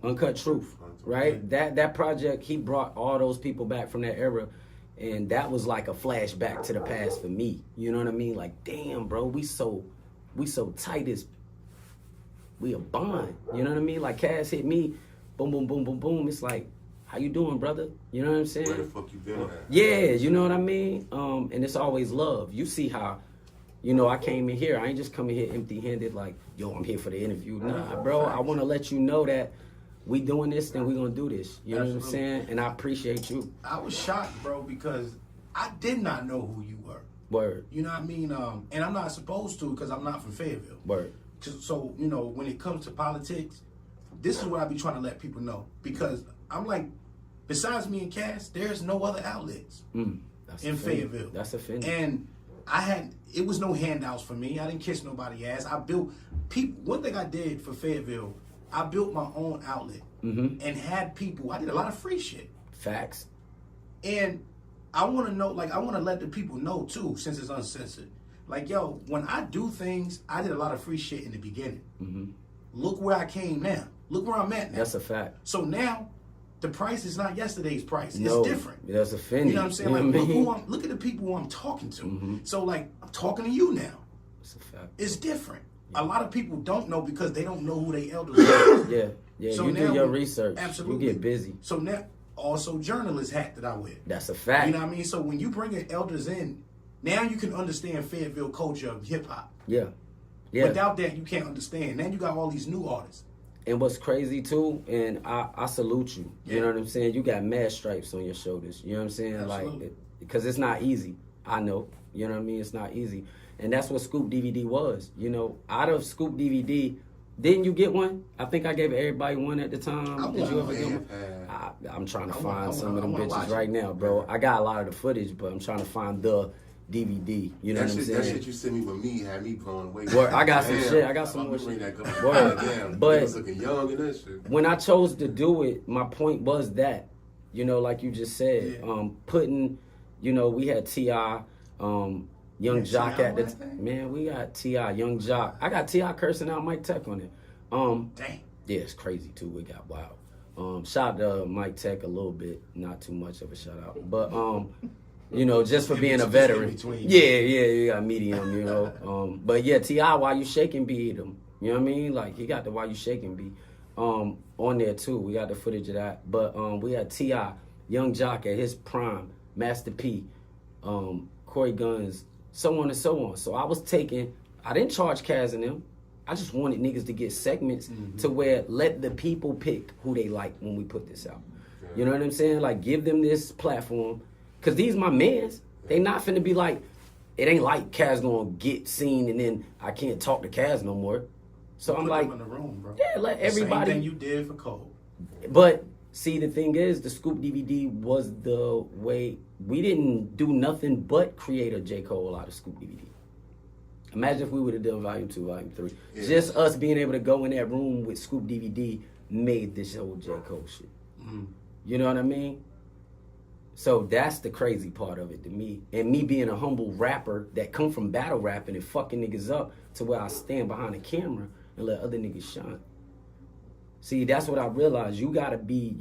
Speaker 2: Uncut Truth, right? That project, he brought all those people back from that era, and that was like a flashback to the past for me. You know what I mean? Like, damn, bro, we so tight as we a bond. You know what I mean? Like, Cass hit me, boom, boom, boom, boom, boom. It's like, how you doing, brother? You know what I'm saying?
Speaker 3: Where the fuck you been at?
Speaker 2: Yeah, you know what I mean? And it's always love. You see how, you know, I came in here. I ain't just coming here empty-handed like, yo, I'm here for the interview. Nah, bro, I want to let you know that we doing this, then we going to do this. You know what I'm saying? And I appreciate you.
Speaker 1: I was shocked, bro, because I did not know who you were.
Speaker 2: Word.
Speaker 1: You know what I mean? And I'm not supposed to because I'm not from Fayetteville.
Speaker 2: Word.
Speaker 1: So, you know, when it comes to politics, this is what I be trying to let people know. Because I'm like, besides me and Cass, there's no other outlets in Fayetteville.
Speaker 2: That's offending.
Speaker 1: And it was no handouts for me. I didn't kiss nobody's ass. I built people. One thing I did for Fayetteville, I built my own outlet and had people. I did a lot of free shit.
Speaker 2: Facts.
Speaker 1: And I want to know, like, I want to let the people know too, since it's uncensored. Like, yo, when I do things, I did a lot of free shit in the beginning. Look where I came now. Look where I'm at now.
Speaker 2: That's a fact.
Speaker 1: So now, the price is not yesterday's price.
Speaker 2: No,
Speaker 1: it's different.
Speaker 2: That's offending.
Speaker 1: You know what I'm saying?
Speaker 2: You know what I mean?
Speaker 1: Look at the people who I'm talking to. So, like, I'm talking to you now.
Speaker 2: That's a fact.
Speaker 1: It's different. A lot of people don't know because they don't know who they elders are.
Speaker 2: Yeah.
Speaker 1: So
Speaker 2: you
Speaker 1: now
Speaker 2: do your research.
Speaker 1: Absolutely.
Speaker 2: You get busy.
Speaker 1: So now, also journalist hat that I wear.
Speaker 2: That's a fact.
Speaker 1: You know what I mean? So when you bring in elders in, now you can understand Fayetteville culture of hip hop.
Speaker 2: Yeah.
Speaker 1: Without that, you can't understand. Now you got all these new artists.
Speaker 2: And what's crazy too, and I salute you. You know what I'm saying? You got mad stripes on your shoulders. You know what I'm saying?
Speaker 1: Absolutely.
Speaker 2: Like, because it's not easy. I know. You know what I mean? It's not easy. And that's what Scoop DVD was. You know, out of Scoop DVD, Didn't you get one? I think I gave everybody one at the time.
Speaker 1: I
Speaker 2: Did you ever
Speaker 1: want
Speaker 2: get
Speaker 3: one.
Speaker 2: one? I'm trying to
Speaker 1: I
Speaker 2: find
Speaker 1: want-
Speaker 2: some of them
Speaker 1: I wanna
Speaker 2: bitches
Speaker 1: watch
Speaker 2: right
Speaker 1: it.
Speaker 2: now, bro. I got a lot of the footage, but I'm trying to find the DVD. You know
Speaker 3: That
Speaker 2: what I'm
Speaker 3: shit, that
Speaker 2: saying?
Speaker 3: shit you sent me with me had me blown away.
Speaker 2: Word, I got some
Speaker 3: Damn.
Speaker 2: shit. I got some
Speaker 3: I'm
Speaker 2: more
Speaker 3: bring
Speaker 2: shit.
Speaker 3: that couple.
Speaker 2: Word.
Speaker 3: Damn,
Speaker 2: But-
Speaker 3: he was looking young and that shit.
Speaker 2: When I chose to do it, my point was that, you know, like you just said,
Speaker 1: Yeah.
Speaker 2: putting, you know, we had T.I., Young
Speaker 1: Yeah,
Speaker 2: Jock
Speaker 1: T.I.
Speaker 2: at the
Speaker 1: on that thing?
Speaker 2: man. We got T.I., Young Jock. I got T.I. cursing out Mike Tech on it.
Speaker 1: Damn.
Speaker 2: Yeah, it's crazy too. We got wild. Shout out to Mike Tech a little bit, not too much of a shout out, but you know, just for
Speaker 1: In
Speaker 2: being a
Speaker 1: between-
Speaker 2: veteran.
Speaker 1: in between.
Speaker 2: Yeah, you got medium, you know. But yeah, T.I., Why You Shaking beat him. You know what I mean? Like he got the Why You Shaking beat on there too. We got the footage of that. But we had T.I., Young Jock at his prime, Master P, Corey Guns, so on and so on. So I didn't charge Kaz and them. I just wanted niggas to get segments to where let the people pick who they like when we put this out. You know what I'm saying? Like give them this platform. Cause these my mans. They not finna be like, it ain't like Kaz gonna get seen and then I can't talk to Kaz no more. So I'm
Speaker 1: Put
Speaker 2: like,
Speaker 1: them in the room, bro.
Speaker 2: yeah, let
Speaker 1: The
Speaker 2: everybody.
Speaker 1: Same thing you did for Cole.
Speaker 2: But see, the thing is, the Scoop DVD was the way we didn't do nothing but create a J. Cole out of Scoop DVD. Imagine if we would have done Volume 2, Volume 3.
Speaker 3: Yeah.
Speaker 2: Just us being able to go in that room with Scoop DVD made this whole J. Cole shit. You know what I mean? So that's the crazy part of it to me. And me being a humble rapper that come from battle rapping and fucking niggas up to where I stand behind the camera and let other niggas shine. See, that's what I realized. You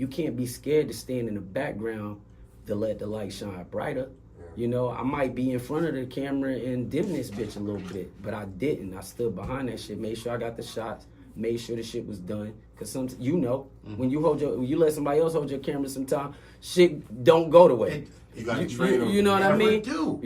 Speaker 2: can't be scared to stand in the background to let the light shine brighter. You know, I might be in front of the camera and dim this bitch a little bit, but I didn't. I stood behind that shit, made sure I got the shots, made sure the shit was done. Cause sometimes, you know, when you let somebody else hold your camera sometime, shit don't go the way.
Speaker 3: You got to train them.
Speaker 2: You know what I
Speaker 1: Never
Speaker 2: mean?
Speaker 1: do.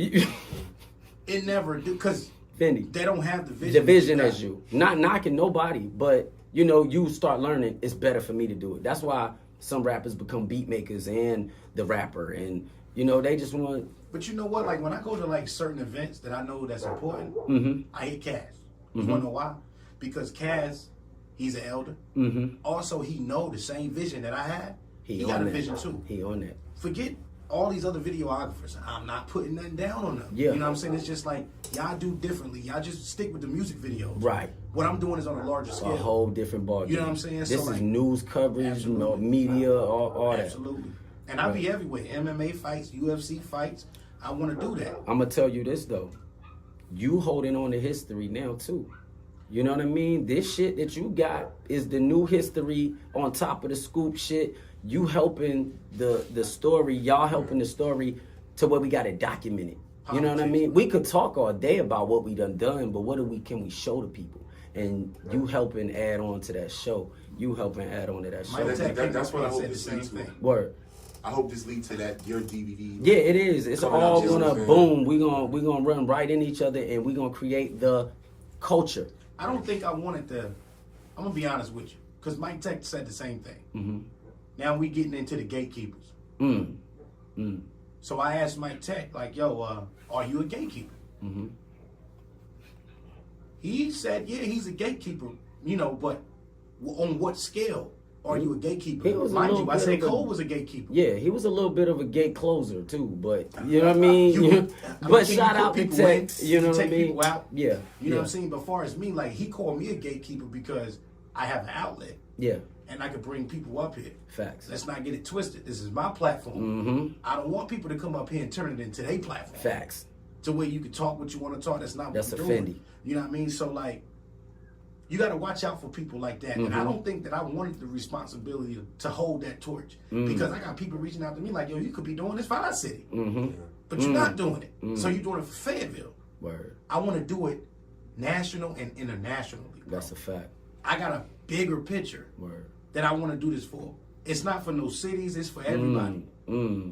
Speaker 1: It never do, because
Speaker 2: Fendi.
Speaker 1: they don't have the vision.
Speaker 2: The vision
Speaker 1: that
Speaker 2: as you. Not knocking nobody, but you know, you start learning, it's better for me to do it. That's why some rappers become beat makers and the rapper, and you know, they just want.
Speaker 1: But you know what? Like when I go to like certain events that I know that's important, I hit Kaz. You wanna know why? Because Kaz, he's an elder. Also, he know the same vision that I had. He got a vision too.
Speaker 2: He on that.
Speaker 1: Forget all these other videographers. I'm not putting nothing down on them.
Speaker 2: Yeah.
Speaker 1: You know what I'm saying? It's just like y'all do differently. Y'all just stick with the music videos.
Speaker 2: Right.
Speaker 1: What I'm doing is on a larger scale.
Speaker 2: A whole different ball.
Speaker 1: You know what I'm saying?
Speaker 2: This
Speaker 1: So,
Speaker 2: is
Speaker 1: like,
Speaker 2: news coverage, you know,
Speaker 1: absolutely.
Speaker 2: media, all that.
Speaker 1: Absolutely. And I be everywhere. MMA fights, UFC fights. I want to do that.
Speaker 2: I'm gonna tell you this though, you holding on to history now too. You know what I mean? This shit that you got is the new history on top of the Scoop shit. You helping the story, y'all helping the story to where we got it documented. You know what I mean? We could talk all day about what we done, but what can we show to people? And you helping add on to that show. You helping add on to that show.
Speaker 1: Mike Tech came
Speaker 3: that's
Speaker 1: up
Speaker 3: what I
Speaker 1: and
Speaker 3: hope
Speaker 1: said the
Speaker 3: this
Speaker 1: same
Speaker 3: leads to.
Speaker 1: thing.
Speaker 2: Word.
Speaker 3: I hope this leads to that, your DVD.
Speaker 2: Yeah, it is. It's
Speaker 3: Coming
Speaker 2: all
Speaker 3: out June,
Speaker 2: gonna
Speaker 3: man.
Speaker 2: boom. We gonna run right in each other, and we gonna create the culture.
Speaker 1: I don't think I wanted to. I'm gonna be honest with you, because Mike Tech said the same thing. Now we getting into the gatekeepers. So I asked Mike Tech, like, "Yo, are you a gatekeeper?" He said, "Yeah, he's a gatekeeper. You know, but on what scale are you a gatekeeper?"
Speaker 2: He was a
Speaker 1: Mind
Speaker 2: little
Speaker 1: you, I
Speaker 2: bit
Speaker 1: said
Speaker 2: of a-
Speaker 1: Cole was a gatekeeper.
Speaker 2: Yeah, he was a little bit of a gate closer too, but you know what I mean. But
Speaker 1: can you
Speaker 2: shout
Speaker 1: put
Speaker 2: out to
Speaker 1: people
Speaker 2: Tech.
Speaker 1: in?
Speaker 2: You know
Speaker 1: You
Speaker 2: what I
Speaker 1: take
Speaker 2: mean?
Speaker 1: people out?
Speaker 2: Yeah,
Speaker 1: You know what I'm saying? But far as me, like, he called me a gatekeeper because I have an outlet
Speaker 2: Yeah,
Speaker 1: and I could bring people up here.
Speaker 2: facts.
Speaker 1: Let's not get it twisted. This is my platform. I don't want people to come up here and turn it into their platform.
Speaker 2: Facts.
Speaker 1: To where you can talk what you want to talk. That's not what
Speaker 2: That's
Speaker 1: you're
Speaker 2: offending.
Speaker 1: doing. You know what I mean? So, like, you got to watch out for people like that. And I don't think that I wanted the responsibility to hold that torch. Because I got people reaching out to me like, yo, you could be doing this for our city. But you're not doing it. So you're doing it for Fayetteville.
Speaker 2: Word.
Speaker 1: I want to do it national and internationally. Bro.
Speaker 2: That's a fact.
Speaker 1: I got a bigger picture
Speaker 2: Word.
Speaker 1: that I want to do this for. It's not for no cities. It's for everybody.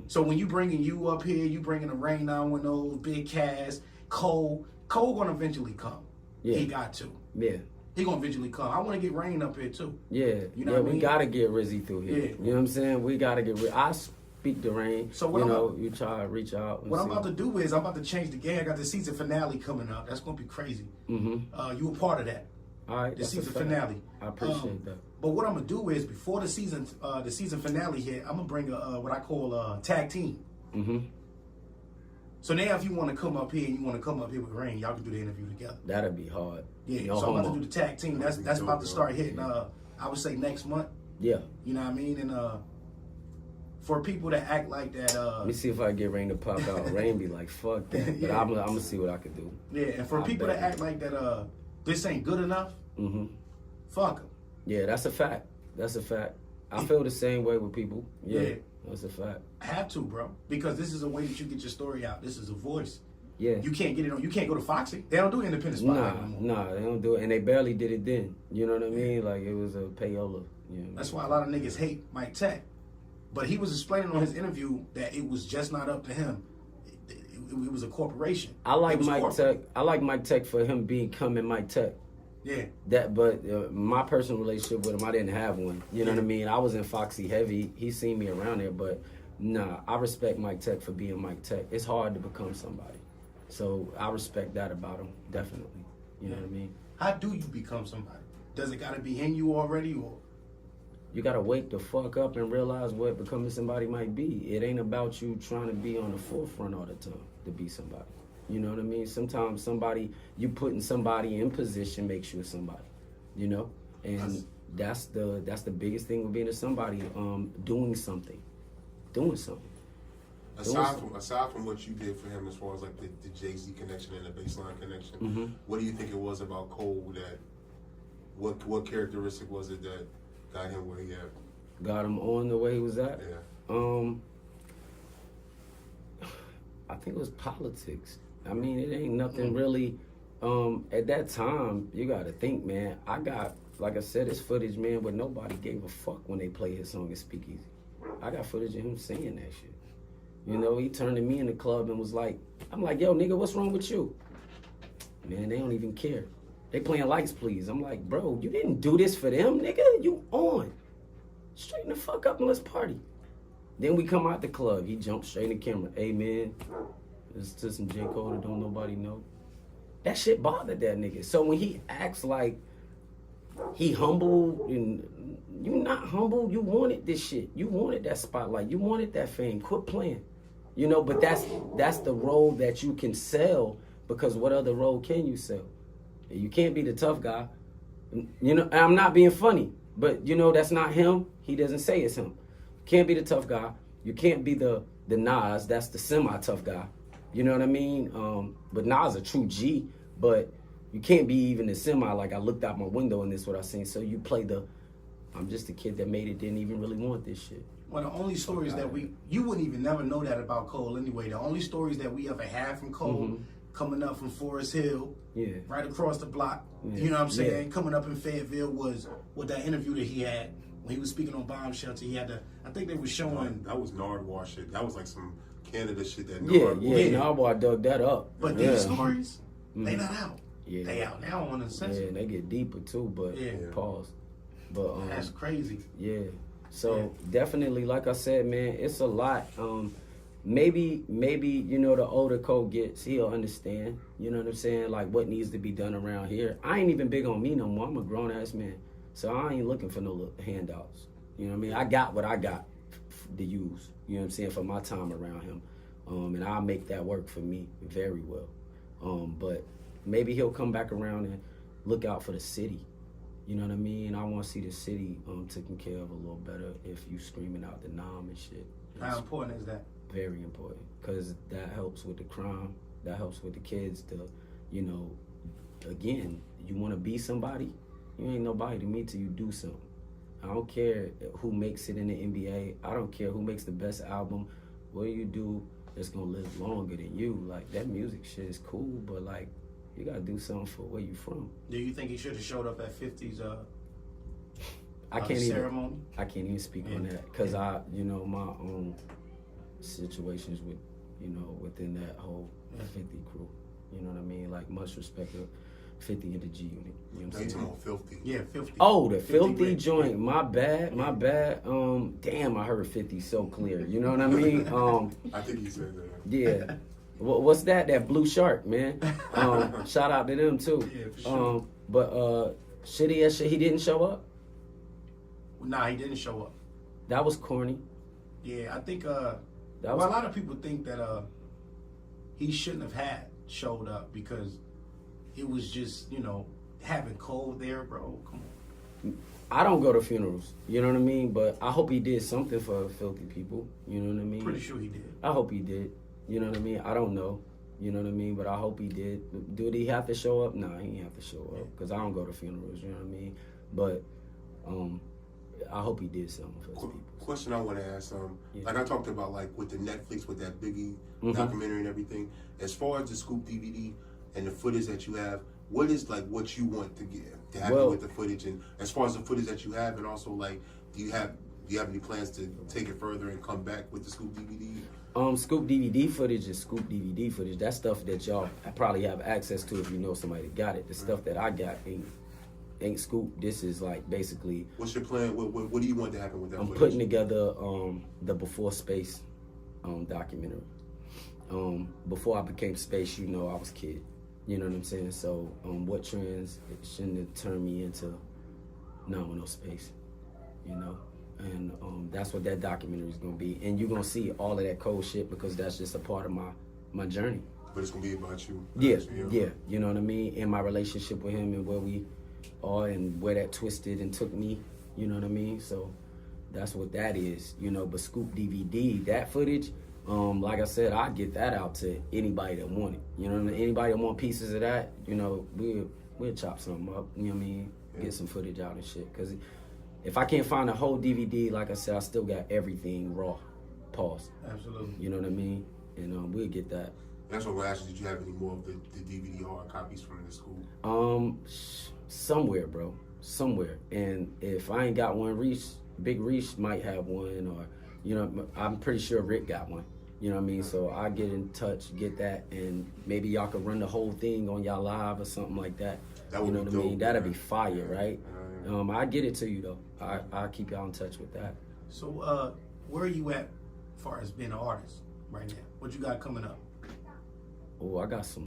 Speaker 1: So when you bringing you up here, you bringing a Rain 910, Big Cass, Cole gonna eventually come.
Speaker 2: Yeah.
Speaker 1: He got to.
Speaker 2: Yeah.
Speaker 1: He gonna eventually come. I want to get Rain up here too.
Speaker 2: Yeah.
Speaker 1: You know
Speaker 2: yeah,
Speaker 1: what I
Speaker 2: we
Speaker 1: mean?
Speaker 2: gotta get Rizzy through here.
Speaker 1: Yeah.
Speaker 2: You know what I'm saying? We gotta get I speak to Rain.
Speaker 1: So what
Speaker 2: you
Speaker 1: I'm
Speaker 2: know,
Speaker 1: about-
Speaker 2: you try to reach out. And
Speaker 1: What
Speaker 2: see.
Speaker 1: I'm about to do is I'm about to change the game. I got the season finale coming up. That's gonna be crazy. You a part of that.
Speaker 2: All right,
Speaker 1: The
Speaker 2: that's a
Speaker 1: season
Speaker 2: fact.
Speaker 1: finale.
Speaker 2: I appreciate that.
Speaker 1: But what I'm gonna do is before the season finale hit, I'm gonna bring a what I call a tag team.
Speaker 2: Mm-hmm.
Speaker 1: So now, if you want to come up here and you want to come up here with Rain, y'all can do the interview together.
Speaker 2: That'd be hard.
Speaker 1: Yeah.
Speaker 2: No
Speaker 1: so I'm about
Speaker 2: homo.
Speaker 1: to do the tag team. That's about to start hitting. I would say next month.
Speaker 2: Yeah.
Speaker 1: You know what I mean? And for people that act like that.
Speaker 2: Let me see if I can get Rain to pop out. Rain be like, fuck that. But
Speaker 1: Yeah.
Speaker 2: I'm gonna see what I can do.
Speaker 1: Yeah. And for people that act like that, this ain't good enough.
Speaker 2: Mm-hmm.
Speaker 1: Fuck them.
Speaker 2: Yeah, that's a fact. That's a fact. I feel the same way with people. Yeah.
Speaker 1: Yeah.
Speaker 2: That's a fact.
Speaker 1: Have to, bro, because this is a way that you get your story out. This is a voice.
Speaker 2: Yeah.
Speaker 1: You can't get it on. You can't go to Foxy. They don't do independent spotlight no more.
Speaker 2: Nah, they don't do it, and they barely did it then. You know what I mean? Like it was a payola. You know
Speaker 1: That's why a lot of niggas hate Mike Tech. But he was explaining on his interview that it was just not up to him. It was a corporation.
Speaker 2: I like
Speaker 1: It was
Speaker 2: Mike
Speaker 1: corporate.
Speaker 2: Tech. I like Mike Tech for him becoming Mike Tech.
Speaker 1: Yeah.
Speaker 2: But my personal relationship with him, I didn't have one. You know what I mean? I was in Foxy heavy. He seen me around there, but nah, I respect Mike Tech for being Mike Tech. It's hard to become somebody. So I respect that about him, definitely. You know what I mean?
Speaker 1: How do you become somebody? Does it got to be in you already, or?
Speaker 2: You gotta wake the fuck up and realize what becoming somebody might be. It ain't about you trying to be on the forefront all the time to be somebody. You know what I mean? Sometimes you putting somebody in position makes you a somebody. You know? And that's the biggest thing with being a somebody, doing something.
Speaker 3: Aside from what you did for him as far as like the Jay-Z connection and the baseline connection, what do you think it was about Cole that what characteristic was it that got him where he at?
Speaker 2: Got him on the way he was at?
Speaker 3: Yeah.
Speaker 2: I think it was politics. I mean, it ain't nothing really. At that time, you gotta think, man. I got, like I said, this footage, man, where nobody gave a fuck when they played his song at Speakeasy. I got footage of him saying that shit. You know, he turned to me in the club and was like, I'm like, yo, nigga, what's wrong with you? Man, they don't even care. They playing Lights, Please. I'm like, bro, you didn't do this for them, nigga. You on. Straighten the fuck up and let's party. Then we come out the club. He jumped straight in the camera. Hey, man, this is some J. Cole that don't nobody know. That shit bothered that nigga. So when he acts like he humble, and you not humble, you wanted this shit. You wanted that spotlight. You wanted that fame. Quit playing. You know, but that's the role that you can sell, because what other role can you sell? You can't be the tough guy. You know, I'm not being funny, but you know that's not him. He doesn't say it's him. You can't be the tough guy. You can't be the Nas. That's the semi-tough guy. You know what I mean? But Nas a true G, but you can't be even the semi. Like, I looked out my window and this is what I seen. So you play I'm just a kid that made it, didn't even really want this shit.
Speaker 1: Well, the only stories that you wouldn't even never know that about Cole anyway. The only stories that we ever had from Cole coming up from Forest Hill, right across the block, you know what I'm saying, coming up in Fayetteville was with that interview that he had when he was speaking on bomb shelter. He had I think they were showing.
Speaker 3: That was Nardwar shit. That was like some Canada shit that
Speaker 2: Nardwar dug that up.
Speaker 1: But these stories, they not out.
Speaker 2: Yeah.
Speaker 1: They out now on Uncensored.
Speaker 2: Yeah, and they get deeper too, but pause. But
Speaker 1: that's crazy.
Speaker 2: Yeah. So definitely, like I said, man, it's a lot. Maybe you know, the older Cole gets, he'll understand. You know what I'm saying? Like what needs to be done around here. I ain't even big on me no more. I'm a grown ass man, so I ain't looking for no little handouts. You know what I mean? I got what I got to use. You know what I'm saying, for my time around him, and I'll make that work for me very well. But maybe he'll come back around and look out for the city. You know what I mean? I want to see the city taken care of a little better if you screaming out the nom and shit.
Speaker 1: How important is that?
Speaker 2: Very important, because that helps with the crime. That helps with the kids to, you know, again, you want to be somebody, you ain't nobody to me till you do something. I don't care who makes it in the NBA. I don't care who makes the best album. What do you do that's going to live longer than you? Like, that music shit is cool, but like, you gotta do something for where you from.
Speaker 1: Do you think he should have showed up at 50's
Speaker 2: ceremony? I can't even speak on that, because I, you know, my own situations with, you know, within that whole 50 crew. You know what I mean? Like, much respect to 50 in the G unit. You know what I'm saying?
Speaker 3: Filthy.
Speaker 1: Yeah, 50.
Speaker 2: Oh, the 50 joint. My bad. Damn, I heard 50 so clear. You know what I mean?
Speaker 3: I think he said that.
Speaker 2: Yeah. What's that? That Blue Shark, man. Shout out to them too.
Speaker 1: Yeah, for sure.
Speaker 2: But Shitty as shit. He didn't show up.
Speaker 1: Nah, he didn't show up.
Speaker 2: That was corny.
Speaker 1: Yeah, I think
Speaker 2: That
Speaker 1: well,
Speaker 2: was-
Speaker 1: a lot of people think that he shouldn't have had showed up because it was just, you know, having Cole there, bro. Come on.
Speaker 2: I don't go to funerals. You know what I mean? But I hope he did something for filthy people. You know what I mean?
Speaker 1: Pretty sure he did.
Speaker 2: I hope he did. You know what I mean? I don't know. You know what I mean? But I hope he did. Did he have to show up? Nah, he didn't have to show up because I don't go to funerals. You know what I mean? But I hope he did something for his people.
Speaker 3: Question I want to ask,
Speaker 2: Yeah.
Speaker 3: like I talked about, like with the Netflix, with that Biggie documentary and everything. As far as the Scoop DVD and the footage that you have, what is like what you want to happen
Speaker 2: Well-
Speaker 3: with the footage, and as far as the footage that you have, and also like, do you have any plans to take it further and come back with the Scoop DVD?
Speaker 2: Scoop DVD footage is Scoop DVD footage. That's stuff that y'all probably have access to if you know somebody that got it. The stuff that I got ain't Scoop. This is like basically.
Speaker 3: What's your plan? What do you want to happen with that
Speaker 2: I'm
Speaker 3: footage?
Speaker 2: putting together the Before Space documentary. Before I became Space, you know, I was Kid. You know what I'm saying? So what trends it shouldn't have turned me into No Space. You know? And that's what that documentary is gonna be. And you're gonna see all of that cold shit because that's just a part of my journey.
Speaker 3: But it's gonna be about you.
Speaker 2: Yeah. You know what I mean? And my relationship with him and where we are and where that twisted and took me. You know what I mean? So that's what that is. You know, but Scoop DVD, that footage, like I said, I get that out to anybody that want it. You know what I mean? Anybody that want pieces of that, you know, we'll chop something up. You know what I mean? Get some footage out and shit. Because if I can't find a whole DVD, like I said, I still got everything raw. Pause.
Speaker 1: Absolutely.
Speaker 2: You know what I mean? And we'll get that.
Speaker 3: That's what I asked you. Did you have any more of the DVD hard copies from the school?
Speaker 2: Somewhere, bro. Somewhere. And if I ain't got one, Big Reese might have one, or, you know, I'm pretty sure Rick got one. You know what I mean? So I get in touch, get that, and maybe y'all could run the whole thing on y'all live or something like that.
Speaker 3: That would
Speaker 2: you know
Speaker 3: be
Speaker 2: what I mean?
Speaker 3: dope,
Speaker 2: That'd
Speaker 3: man.
Speaker 2: be fire, right?
Speaker 3: Yeah.
Speaker 2: I get it to you though. I'll keep y'all in touch with that.
Speaker 1: So, where are you at as far as being an artist right now? What you got coming up?
Speaker 2: Oh, I got some.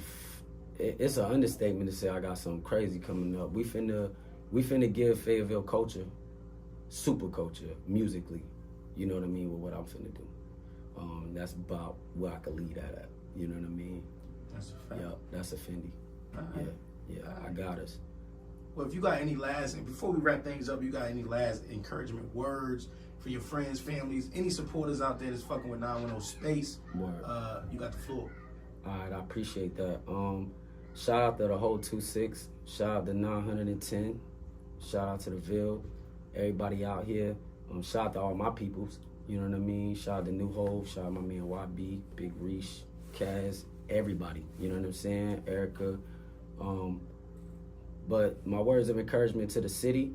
Speaker 2: It's an understatement to say I got something crazy coming up. We finna give Fayetteville culture, super culture, musically. You know what I mean with what I'm finna do. That's about where I could lead at. You know what I mean?
Speaker 1: That's a fact.
Speaker 2: Yeah, that's a Fendi.
Speaker 1: All right.
Speaker 2: Yeah, I got us.
Speaker 1: Well, if you got any last, and before we wrap things up, you got any last encouragement words for your friends, families, any supporters out there that's fucking with 910 Space?
Speaker 2: Word.
Speaker 1: You got the floor.
Speaker 2: All right, I appreciate that. Shout out to the whole 26. Shout out to 910. Shout out to the Ville. Everybody out here. Shout out to all my peoples. You know what I mean? Shout out to New Hove. Shout out to my man YB, Big Reach, Kaz, everybody. You know what I'm saying? Erica. But my words of encouragement to the city,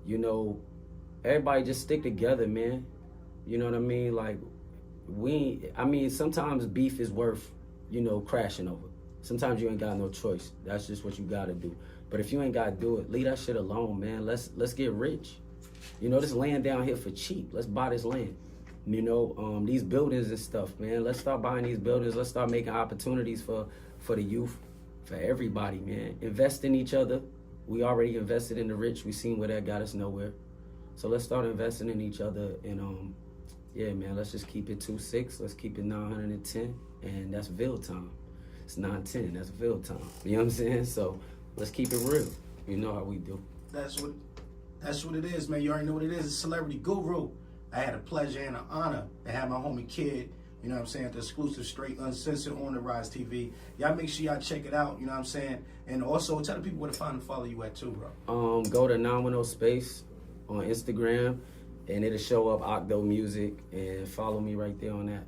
Speaker 2: you know, everybody just stick together, man. You know what I mean? Like, sometimes beef is worth, you know, crashing over. Sometimes you ain't got no choice. That's just what you gotta do. But if you ain't gotta do it, leave that shit alone, man. Let's get rich. You know, this land down here for cheap. Let's buy this land. You know, these buildings and stuff, man. Let's start buying these buildings. Let's start making opportunities for the youth, for everybody, man. Invest in each other. We already invested in the rich. We seen where that got us nowhere. So let's start investing in each other. And yeah, man, let's just keep it 26. Let's keep it 910. And that's Ville time. It's 910. That's Ville time. You know what I'm saying? So let's keep it real. You know how we do.
Speaker 1: That's what it is, man. You already know what it is. It's Celebrity Guru. I had a pleasure and an honor to have my homie Kid, you know what I'm saying, the exclusive straight uncensored on the Rize TV. Y'all make sure y'all check it out, you know what I'm saying? And also tell the people where to find and follow you at too, bro.
Speaker 2: Go to 910 Space on Instagram and it'll show up Octadoe Music and follow me right there on that.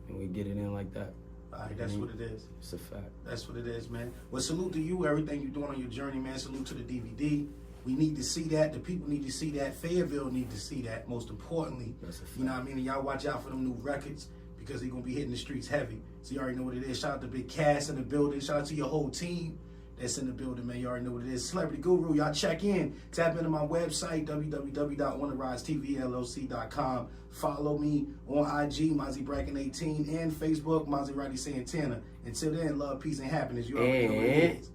Speaker 2: And we get it in like that.
Speaker 1: All right, that's what it is.
Speaker 2: It's a fact.
Speaker 1: That's what it is, man. Well, salute to you, everything you're doing on your journey, man. Salute to the DVD. We need to see that. The people need to see that. Fayetteville need to see that, most importantly.
Speaker 2: That's a fact.
Speaker 1: You know what I mean? And y'all watch out for them new records because they're going to be hitting the streets heavy. So you already know what it is. Shout out to Big Cass in the building. Shout out to your whole team that's in the building, man. You already know what it is. Celebrity Guru, y'all check in. Tap into my website, www.ontherisetvllc.com. Follow me on IG, MozzyBracken18, and Facebook, Mazerati Santana. Until then, love, peace, and happiness. You already know what it is.